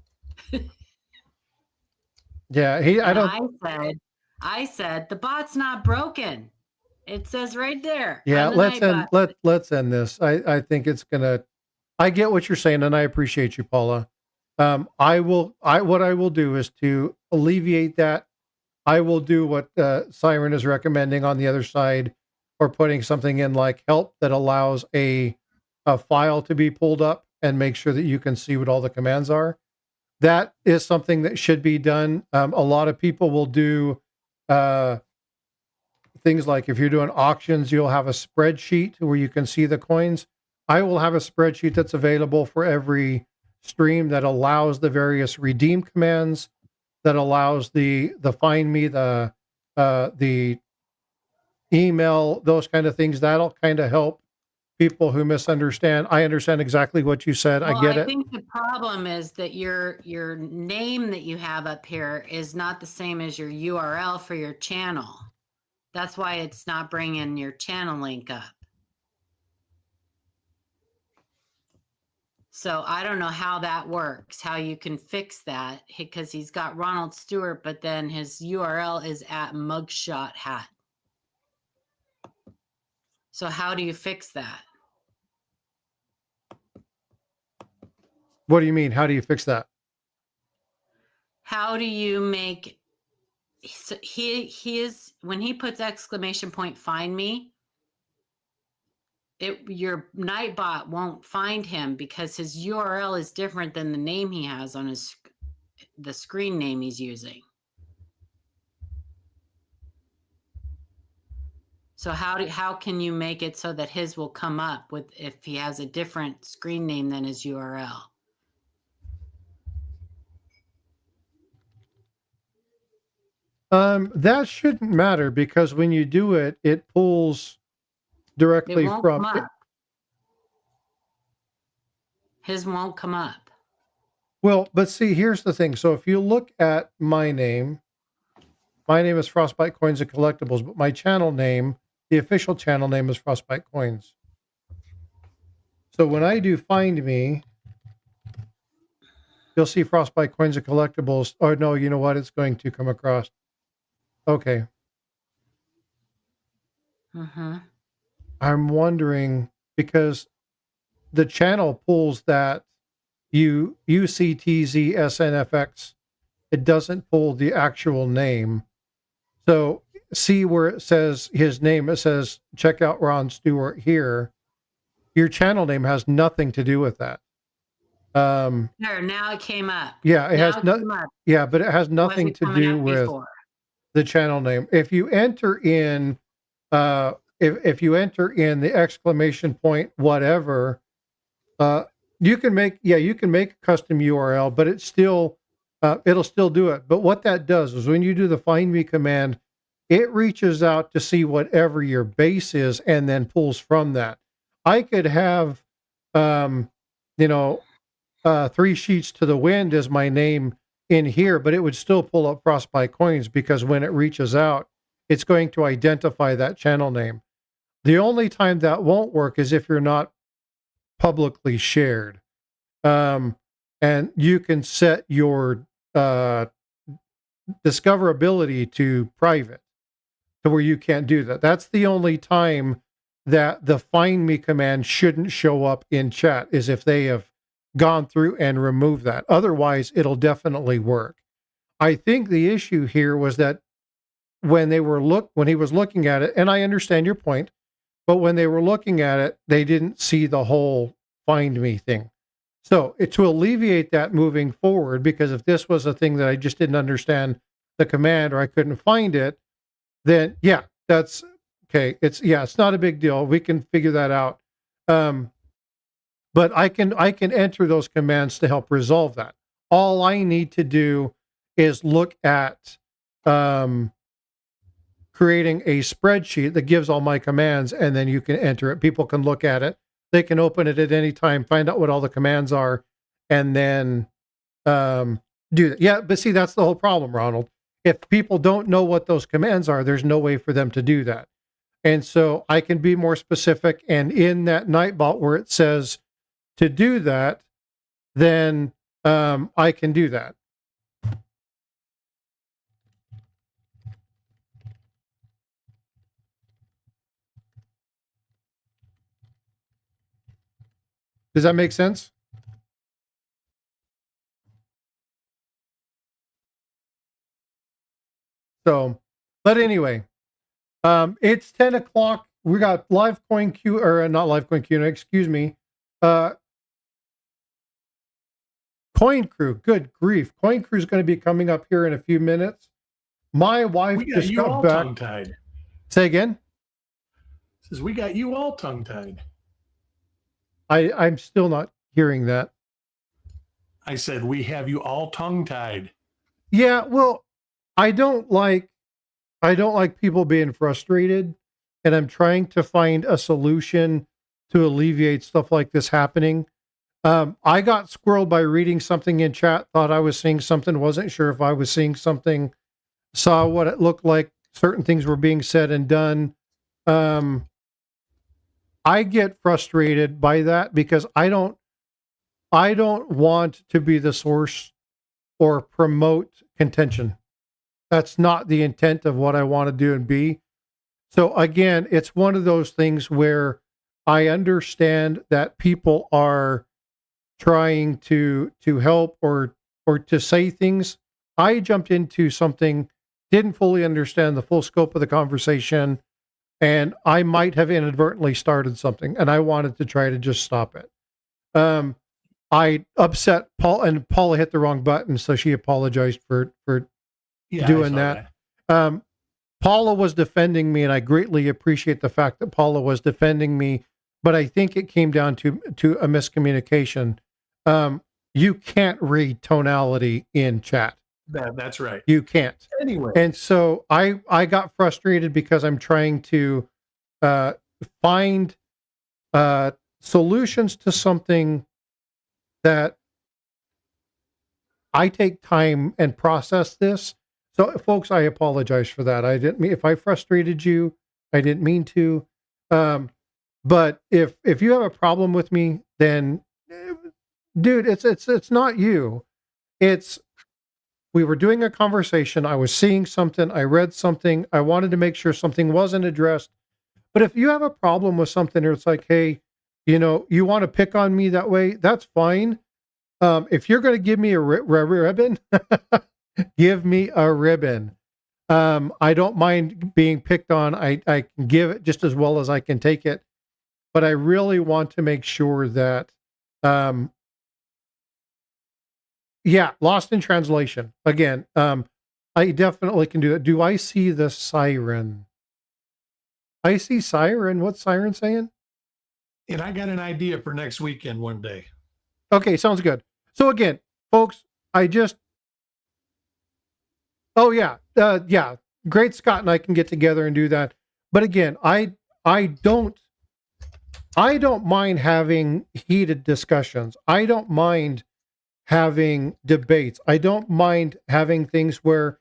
Yeah, I said the bot's not broken. It says right there. Yeah, let's end this. I think it's gonna. I get what you're saying, and I appreciate you, Paula. What I will do is to alleviate that. I will do what Siren is recommending on the other side, or putting something in like help that allows a file to be pulled up and make sure that you can see what all the commands are. That is something that should be done. A lot of people will do things like, if you're doing auctions, you'll have a spreadsheet where you can see the coins. I will have a spreadsheet that's available for every stream that allows the various redeem commands, that allows the find me, the email, those kind of things. That'll kind of help people who misunderstand. I understand exactly what you said. I get it. I think the problem is that your name that you have up here is not the same as your URL for your channel. That's why it's not bringing your channel link up. So I don't know how that works, how you can fix that, because he's got Ronald Stewart, but then his URL is at Mugshot Hat. So how do you fix that? What do you mean? How do you fix that? How do you make... So when he puts exclamation point find me, your Nightbot won't find him because his URL is different than the name he has on the screen name he's using. So how can you make it so that his will come up with if he has a different screen name than his URL? That shouldn't matter, because when you do it, it pulls directly from it. His won't come up. Well, but see, here's the thing. So if you look at my name is Frostbyte Coins and Collectibles, but my channel name, the official channel name is Frostbyte Coins. So when I do find me, you'll see Frostbyte Coins and Collectibles. Oh, no, you know what? It's going to come across. Okay. Mm-hmm. I'm wondering because the channel pulls that UCTZSNFX. It doesn't pull the actual name. So see where it says his name, it says check out Ron Stewart here. Your channel name has nothing to do with that. There, now it came up. Yeah, it Now has no. came up. Yeah, but it has nothing Wasn't to coming do up with before. the channel name. If you enter in, if you enter in the exclamation point whatever, you can make a custom URL, but it's still it'll still do it. But what that does is when you do the find me command, it reaches out to see whatever your base is and then pulls from that. I could have, you know, 3 sheets to the wind as my name in here, but it would still pull up Frostbyte Coins because when it reaches out, it's going to identify that channel name. The only time that won't work is if you're not publicly shared. And you can set your discoverability to private to where you can't do that. That's the only time that the find me command shouldn't show up in chat, is if they have gone through and removed that. Otherwise, it'll definitely work. I think the issue here was that when he was looking at it, and I understand your point, but when they were looking at it, they didn't see the whole find me thing. So to alleviate that moving forward, because if this was a thing that I just didn't understand the command or I couldn't find it, then yeah, that's okay. It's not a big deal. We can figure that out. But I can enter those commands to help resolve that. All I need to do is look at creating a spreadsheet that gives all my commands, and then you can enter it. People can look at it. They can open it at any time, find out what all the commands are, and then do that. Yeah, but see, that's the whole problem, Ronald. If people don't know what those commands are, there's no way for them to do that. And so I can be more specific, and in that Nightbot where it says to do that, then I can do that. Does that make sense? So, but anyway, it's 10 o'clock. We got live coin Q, or not live coin Q, excuse me. Coin Crew, good grief. Coin Crew is going to be coming up here in a few minutes. My wife just got back. Tongue-tied. Say again? Says we got you all tongue-tied. I'm still not hearing that. I said we have you all tongue-tied. Yeah, well, I don't like people being frustrated, and I'm trying to find a solution to alleviate stuff like this happening. I got squirreled by reading something in chat, thought I was seeing something, wasn't sure if I was seeing something, saw what it looked like, certain things were being said and done. I get frustrated by that because I don't want to be the source or promote contention. That's not the intent of what I want to do and be. So again, it's one of those things where I understand that people are trying to help or to say things. I jumped into something, didn't fully understand the full scope of the conversation, and I might have inadvertently started something, and I wanted to try to just stop it. I upset Paul, and Paula hit the wrong button, so she apologized for doing that. Paula was defending me, and I greatly appreciate the fact that Paula was defending me, but I think it came down to a miscommunication. You can't read tonality in chat. That's right. You can't. Anyway. And so I got frustrated because I'm trying to find solutions to something that I take time and process this. So, folks, I apologize for that. I didn't mean, if I frustrated you, I didn't mean to. But if you have a problem with me, then, dude, it's not you. It's we were doing a conversation. I was seeing something. I read something. I wanted to make sure something wasn't addressed. But if you have a problem with something, or it's like, hey, you want to pick on me that way, that's fine. If you're going to give me a ribbon, give me a ribbon. I don't mind being picked on. I can give it just as well as I can take it. But I really want to make sure that, lost in translation. Again, I definitely can do it. Do I see the siren? I see siren. What's siren saying? And I got an idea for next weekend one day. Okay, sounds good. So again, folks, Great Scott and I can get together and do that. But again, I don't mind having heated discussions. I don't mind having debates. I don't mind having things where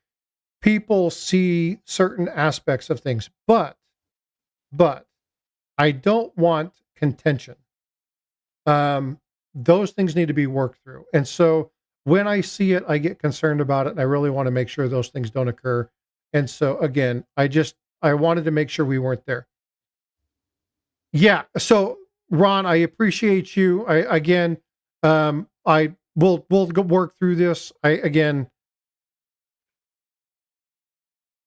people see certain aspects of things, but I don't want contention. Those things need to be worked through. And so when I see it, I get concerned about it, and I really want to make sure those things don't occur. And so again, I wanted to make sure we weren't there. Yeah. So Ron, I appreciate you. We'll work through this.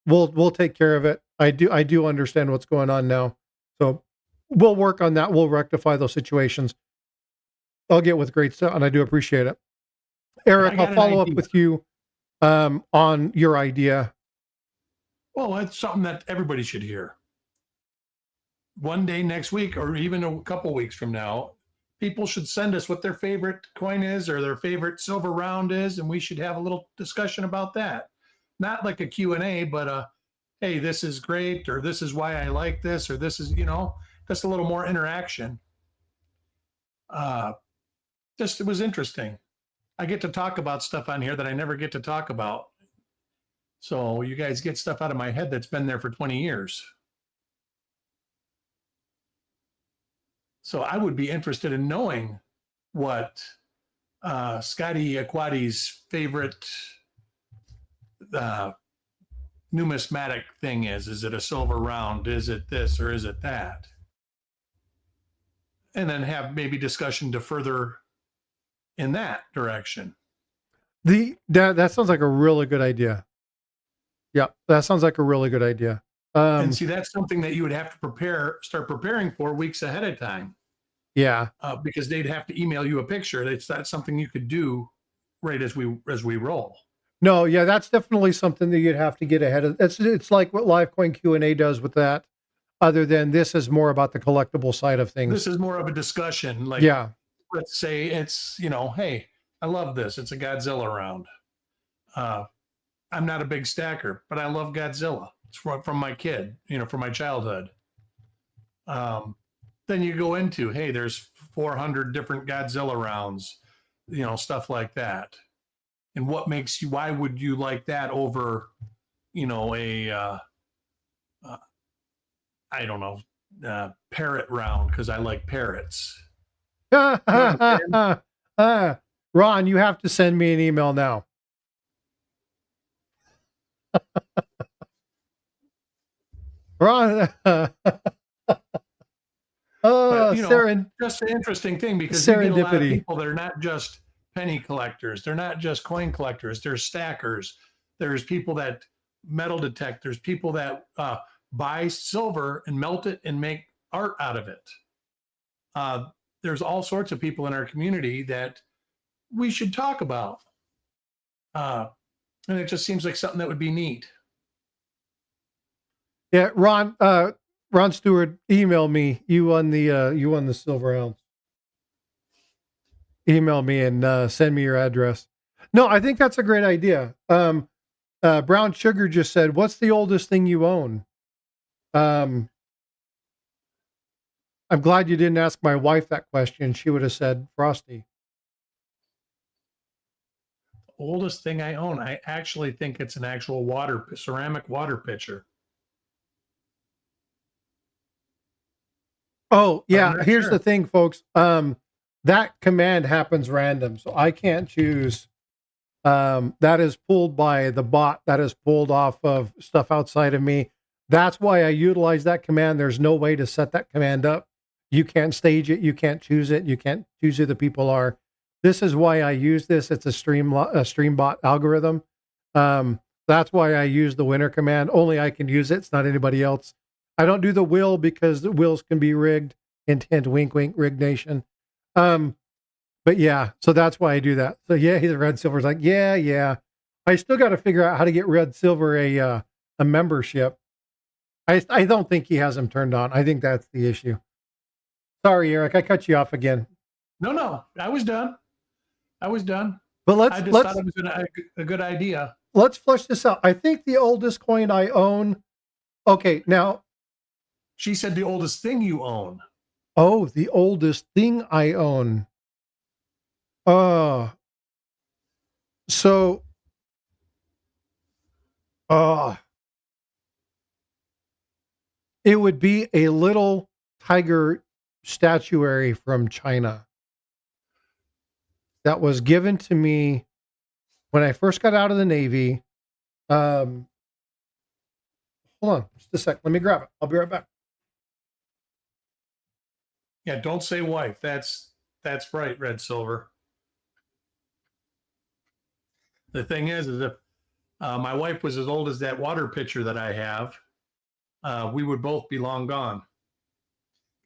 We'll take care of it. I do understand what's going on now. So we'll work on that. We'll rectify those situations. I'll get with Great Scott, and I do appreciate it. Eric, I'll follow up with you on your idea. Well, that's something that everybody should hear. One day next week, or even a couple weeks from now, people should send us what their favorite coin is or their favorite silver round is, and we should have a little discussion about that. Not like a Q&A, but hey, this is great, or this is why I like this, or this is, just a little more interaction. It was interesting. I get to talk about stuff on here that I never get to talk about. So you guys get stuff out of my head that's been there for 20 years. So I would be interested in knowing what Scotty Aquati's favorite numismatic thing is. Is it a silver round? Is it this or is it that? And then have maybe discussion to further in that direction. That sounds like a really good idea. Yeah, that sounds like a really good idea. And see, that's something that you would have to start preparing for weeks ahead of time. Yeah. Because they'd have to email you a picture. That's something you could do right as we roll. No, yeah, that's definitely something that you'd have to get ahead of. It's like what Livecoin Q&A does with that. Other than this is more about the collectible side of things. This is more of a discussion. Like, yeah. Let's say it's, hey, I love this. It's a Godzilla round. I'm not a big stacker, but I love Godzilla. It's from my kid, from my childhood. Then you go into, hey, there's 400 different Godzilla rounds, stuff like that. And why would you like that over, I don't know, parrot round, because I like parrots. Ron, you have to send me an email now. Ron, just an interesting thing, because serendipity. You get a lot of people that are not just penny collectors. They're not just coin collectors. They're stackers. There's people that metal detect. There's people that buy silver and melt it and make art out of it. There's all sorts of people in our community that we should talk about. And it just seems like something that would be neat. Yeah, Ron Stewart, email me. You won the silver ounce. Email me and send me your address. No, I think that's a great idea. Brown Sugar just said, "What's the oldest thing you own?" I'm glad you didn't ask my wife that question. She would have said Frosty. oldest thing I own. I actually think it's an actual ceramic water pitcher. Oh, But I'm yeah. not Here's the sure. thing, folks. That command happens random, so I can't choose. That is pulled by the bot. That is pulled off of stuff outside of me. That's why I utilize that command. There's no way to set that command up. You can't stage it. You can't choose it. You can't choose who the people are. This is why I use this. It's a stream bot algorithm. That's why I use the winner command. Only I can use it. It's not anybody else. I don't do the will because the wills can be rigged. Hint, hint, wink, wink, rig nation. But yeah, so that's why I do that. So yeah, he's a red silver's like, yeah. I still got to figure out how to get red silver a membership. I don't think he has him turned on. I think that's the issue. Sorry, Eric, I cut you off again. No, I was done. But I just thought it was a good idea. let's flush this out. I think the oldest coin I own. Okay, now. She said the oldest thing you own. Oh, the oldest thing I own. So, it would be a little tiger statuary from China that was given to me when I first got out of the Navy. Hold on just a sec. Let me grab it. I'll be right back. Yeah, don't say wife. That's right, red silver. The thing is if my wife was as old as that water pitcher that I have, we would both be long gone.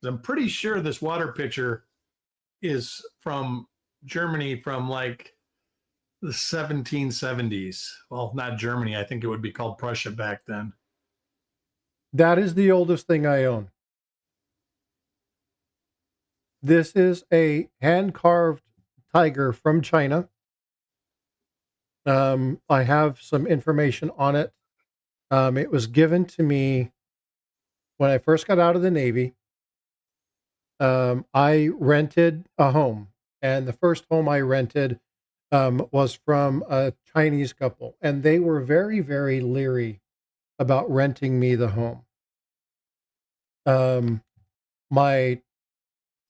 I'm pretty sure this water pitcher is from Germany from like the 1770s. Well, not Germany. I think it would be called Prussia back then. That is the oldest thing I own. This is a hand-carved tiger from China. I have some information on it. It was given to me when I first got out of the Navy. I rented a home, and the first home I rented was from a Chinese couple, and they were very, very leery about renting me the home. My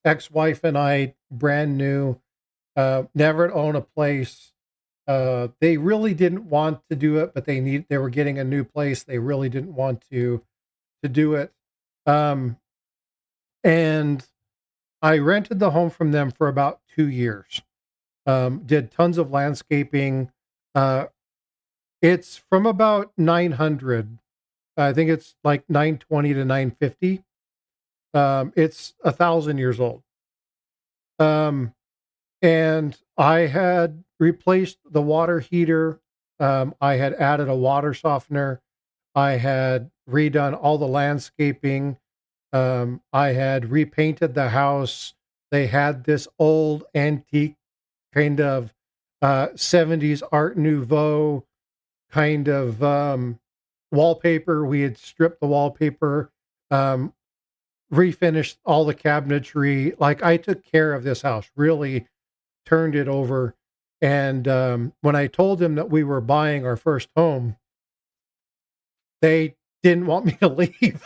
ex-wife and I, brand new, never own a place. They really didn't want to do it, but they were getting a new place. They really didn't want to do it. And I rented the home from them for about 2 years. Did tons of landscaping. It's from about 900. I think it's like 920 to 950. It's 1,000 years old. And I had replaced the water heater. I had added a water softener. I had redone all the landscaping. I had repainted the house. They had this old antique kind of 70s Art Nouveau kind of wallpaper. We had stripped the wallpaper, refinished all the cabinetry. Like, I took care of this house, really turned it over. And when I told them that we were buying our first home, they didn't want me to leave.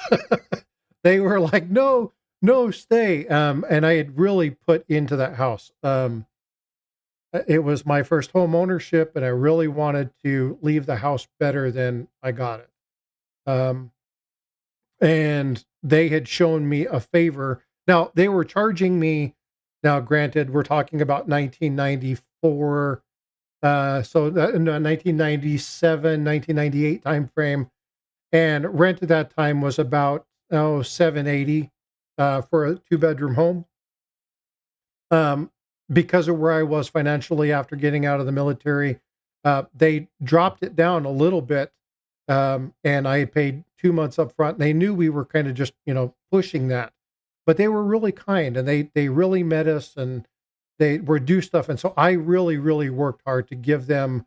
They were like, no, stay. And I had really put into that house. It was my first home ownership, and I really wanted to leave the house better than I got it. And they had shown me a favor. Now, they were charging me. Now, granted, we're talking about 1994. So in the 1997, 1998 timeframe. And rent at that time was about $780 for a 2-bedroom home. Because of where I was financially after getting out of the military, they dropped it down a little bit, and I paid 2 months up front. And they knew we were kind of just pushing that, but they were really kind, and they really met us, and they would do stuff. And so I really, really worked hard to give them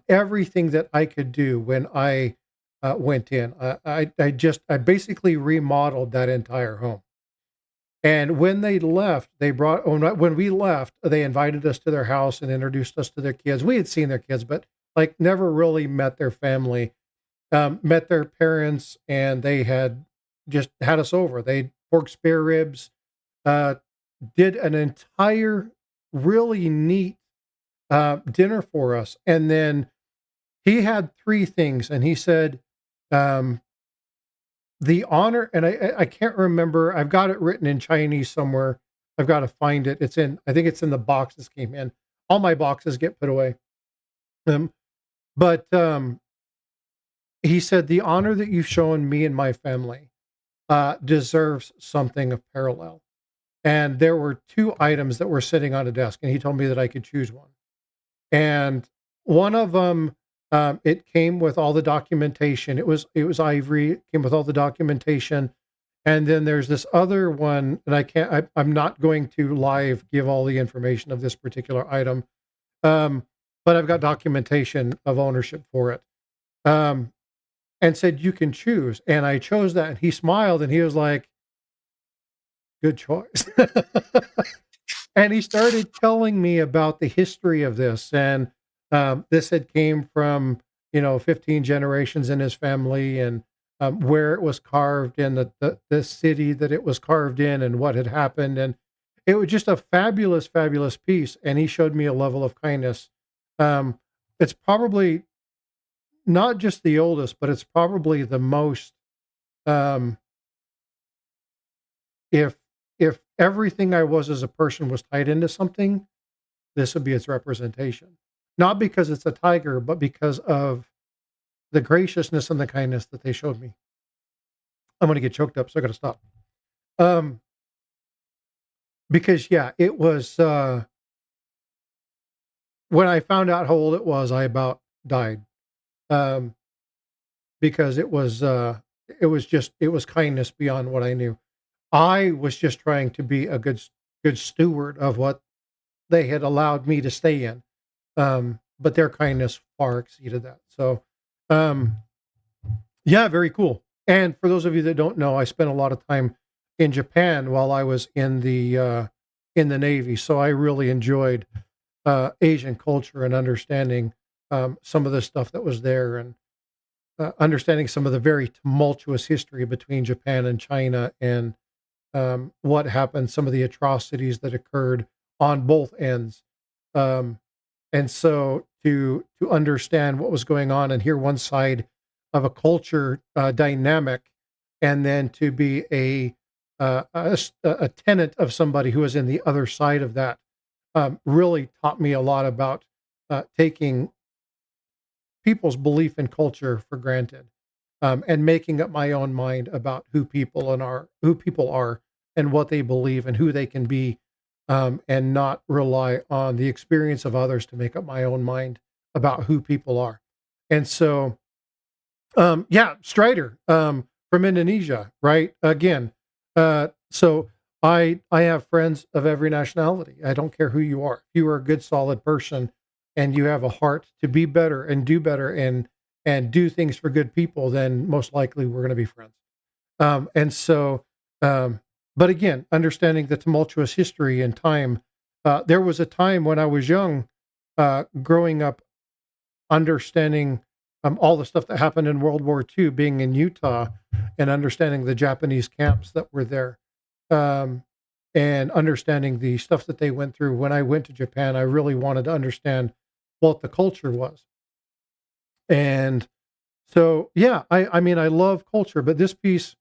everything that I could do when I went in. I basically remodeled that entire home. And when they left, when we left, they invited us to their house and introduced us to their kids. We had seen their kids, but like never really met their family, met their parents, and they had just had us over. They pork spare ribs, uh, did an entire really neat dinner for us. And then he had three things, and he said, um, the honor, and I can't remember. I've got it written in Chinese somewhere. I've got to find it. I think it's in the box this came in. All my boxes get put away. But he said, the honor that you've shown me and my family deserves something of parallel. And there were two items that were sitting on a desk, and he told me that I could choose one. And one of them, it came with all the documentation. It was ivory. It came with all the documentation. And then there's this other one, and I'm not going to live give all the information of this particular item, but I've got documentation of ownership for it. And said, you can choose. And I chose that. And he smiled and he was like, good choice. And he started telling me about the history of this. And this had came from, 15 generations in his family, and where it was carved, and the city that it was carved in, and what had happened. And it was just a fabulous, fabulous piece. And he showed me a level of kindness. It's probably not just the oldest, but it's probably the most, if everything I was as a person was tied into something, this would be its representation. Not because it's a tiger, but because of the graciousness and the kindness that they showed me. I'm going to get choked up, so I got to stop. Because yeah, it was, when I found out how old it was, I about died. Because it was kindness beyond what I knew. I was just trying to be a good steward of what they had allowed me to stay in. But their kindness far exceeded that. So, yeah, very cool. And for those of you that don't know, I spent a lot of time in Japan while I was in the Navy. So I really enjoyed Asian culture and understanding some of the stuff that was there, and understanding some of the very tumultuous history between Japan and China, and what happened, some of the atrocities that occurred on both ends. And so to understand what was going on and hear one side of a culture dynamic, and then to be a tenant of somebody who was in the other side of that, really taught me a lot about taking people's belief in culture for granted, and making up my own mind about who people are and what they believe and who they can be, and not rely on the experience of others to make up my own mind about who people are. And so, yeah, Strider, from Indonesia, right? Again, so I have friends of every nationality. I don't care who you are. If you are a good, solid person and you have a heart to be better and do better and do things for good people, then most likely we're going to be friends. And so, but again, understanding the tumultuous history and time, there was a time when I was young, growing up, understanding all the stuff that happened in World War II, being in Utah, and understanding the Japanese camps that were there, and understanding the stuff that they went through. When I went to Japan, I really wanted to understand what the culture was. And so, yeah, I mean, I love culture, but this piece,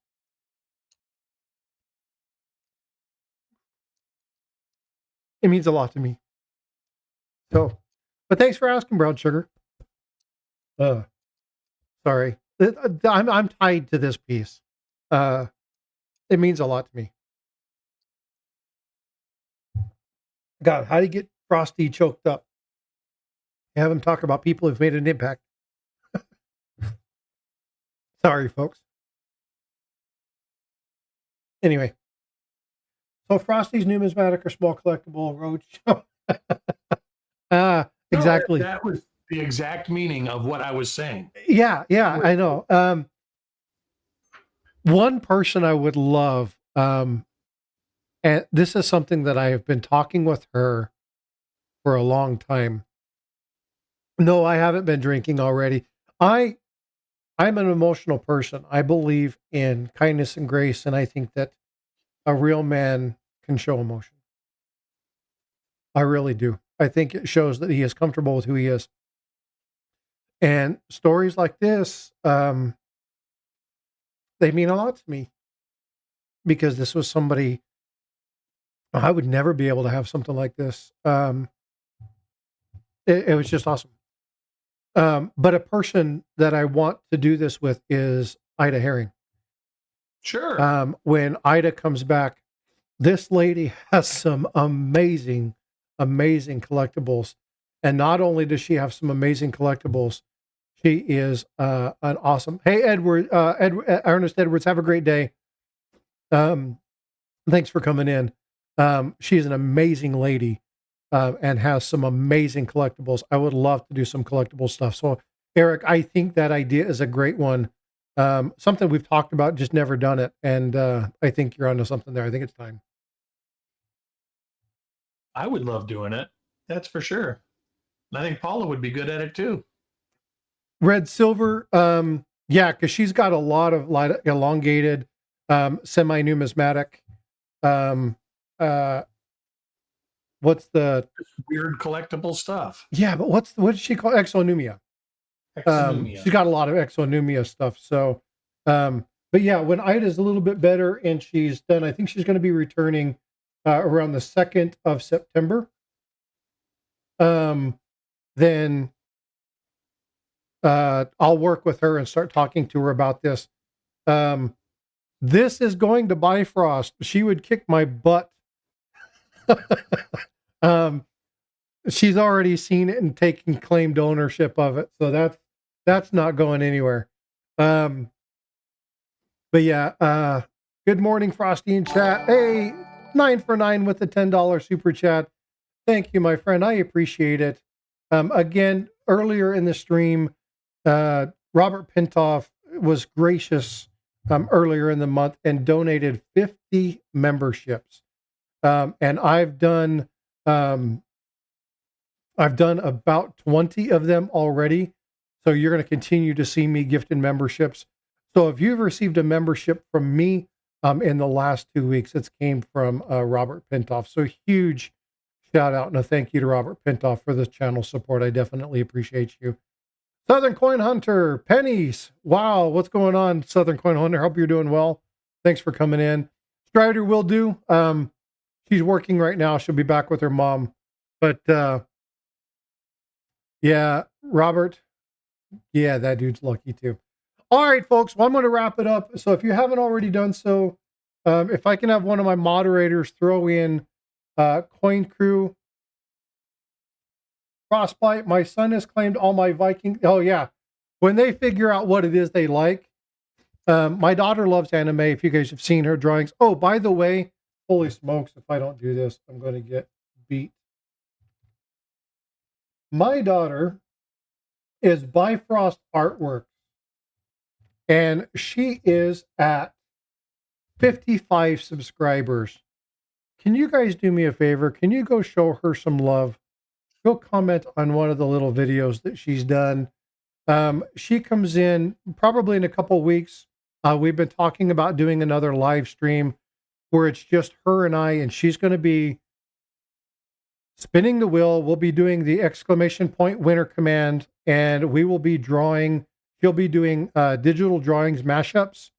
it means a lot to me. So, but thanks for asking, Brown Sugar. Sorry. I'm tied to this piece. It means a lot to me. God, how do you get Frosty choked up? Have him talk about people who've made an impact. Sorry, folks. Anyway, so Frosty's numismatic or small collectible roadshow. Exactly. No, that was the exact meaning of what I was saying. Yeah, I know. One person I would love, And this is something that I have been talking with her for a long time. No, I haven't been drinking already. I'm an emotional person. I believe in kindness and grace, and I think that a real man can show emotion. I really do. I think it shows that he is comfortable with who he is. And stories like this, they mean a lot to me because this was somebody I would never be able to have something like this. It was just awesome. But a person that I want to do this with is Ida Herring. Sure. When Ida comes back, this lady has some amazing, amazing collectibles. And not only does she have some amazing collectibles, she is an awesome. Hey, Ernest Edwards, have a great day. Thanks for coming in. She's an amazing lady and has some amazing collectibles. I would love to do some collectible stuff. So, Eric, I think that idea is a great one. Something we've talked about, just never done it. And I think you're onto something there. I think it's time. I would love doing it. That's for sure. And I think Paula would be good at it too. Red Silver, yeah, because she's got a lot of elongated, semi-numismatic. What's the Just weird collectible stuff? Yeah, but what does she call exonumia? She's got a lot of exonumia stuff. So, but yeah, when Ida's a little bit better and she's done, I think she's going to be returning around the 2nd of September. Then I'll work with her and start talking to her about this. This is going to Bifrost. She would kick my butt. She's already seen it and taken claimed ownership of it. So that's not going anywhere. But yeah, good morning, Frosty in chat. Hey, 9 for 9 with the $10 super chat. Thank you, my friend. I appreciate it. Again, earlier in the stream, Robert Pintoff was gracious earlier in the month and donated 50 memberships. And I've done about 20 of them already. So you're going to continue to see me gifting memberships. So if you've received a membership from me in the last 2 weeks, it's came from Robert Pintoff. So huge shout out and a thank you to Robert Pintoff for this channel support. I definitely appreciate you. Southern Coin Hunter, pennies. Wow, what's going on, Southern Coin Hunter? Hope you're doing well. Thanks for coming in. Strider will do. She's working right now. She'll be back with her mom. But yeah, Robert. Yeah, that dude's lucky too. All right, folks. Well, I'm going to wrap it up. So if you haven't already done so, if I can have one of my moderators throw in Coin Crew, Frostbyte. My son has claimed all my Viking. Oh yeah, when they figure out what it is they like. My daughter loves anime. If you guys have seen her drawings. Oh, by the way, holy smokes! If I don't do this, I'm going to get beat. My daughter is Bifrost Artworks, and she is at 55 subscribers. Can you guys do me a favor? Can you go show her some love? Go comment on one of the little videos that she's done. She comes in probably in a couple weeks. We've been talking about doing another live stream where it's just her and I, and she's going to be spinning the wheel. We'll be doing the exclamation point winner command, and we will be drawing. She'll be doing digital drawings mashups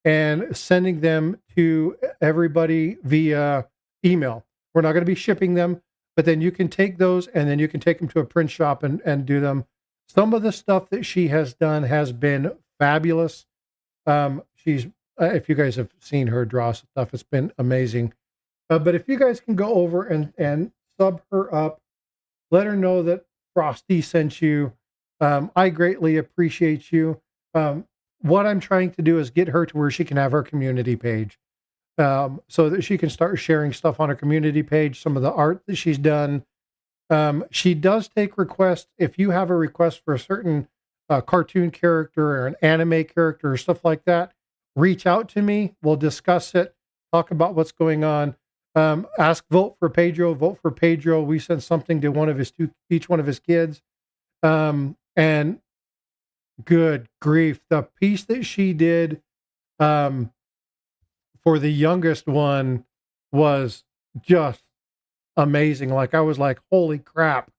and sending them to everybody via email. We're not going to be shipping them, but then you can take those and then you can take them to a print shop and do them. Some of the stuff that she has done has been fabulous. She's, if you guys have seen her draw stuff, it's been amazing. But if you guys can go over and sub her up, let her know that Frosty sent you. I greatly appreciate you. What I'm trying to do is get her to where she can have her community page. So that she can start sharing stuff on her community page, some of the art that she's done. She does take requests. If you have a request for a certain cartoon character or an anime character or stuff like that, reach out to me. We'll discuss it, talk about what's going on. Ask vote for Pedro. Vote for Pedro. We sent something to each one of his kids. And good grief, the piece that she did for the youngest one was just amazing. Like, I was like, holy crap.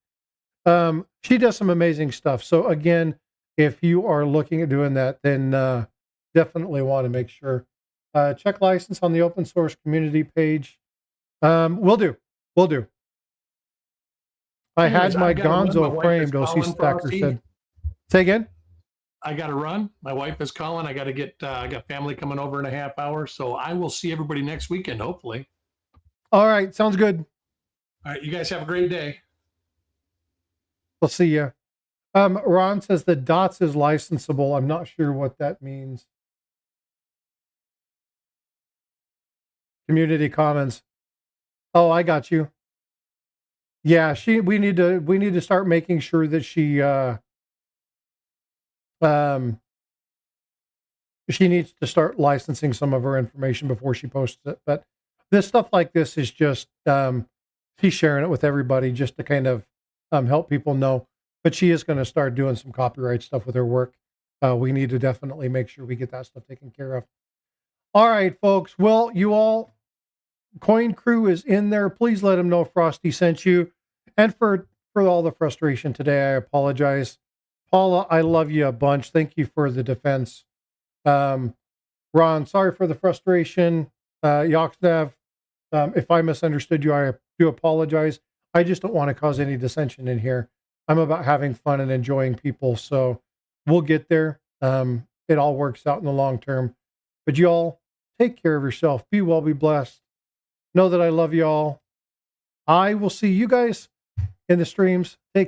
She does some amazing stuff. So again, if you are looking at doing that, then definitely want to make sure. Check license on the open source community page. Will do. I had my Gonzo framed, OC Stacker said. Say again? I got to run. My wife is calling. I got to get, I got family coming over in a half hour. So I will see everybody next weekend, hopefully. All right. Sounds good. All right. You guys have a great day. We'll see you. Ron says the DOTS is licensable. I'm not sure what that means. Community Commons. Oh, I got you. Yeah, we need to start making sure that she needs to start licensing some of her information before she posts it. But this stuff like this is just she's sharing it with everybody just to kind of help people know. But she is going to start doing some copyright stuff with her work. We need to definitely make sure we get that stuff taken care of. All right, folks. Well, you all, Coin Crew is in there. Please let them know Frosty sent you. And for all the frustration today, I apologize. Paula, I love you a bunch. Thank you for the defense. Ron, sorry for the frustration. Yoxnav, if I misunderstood you, I do apologize. I just don't want to cause any dissension in here. I'm about having fun and enjoying people, so we'll get there. It all works out in the long term. But y'all, take care of yourself. Be well, be blessed. Know that I love y'all. I will see you guys in the streams. Take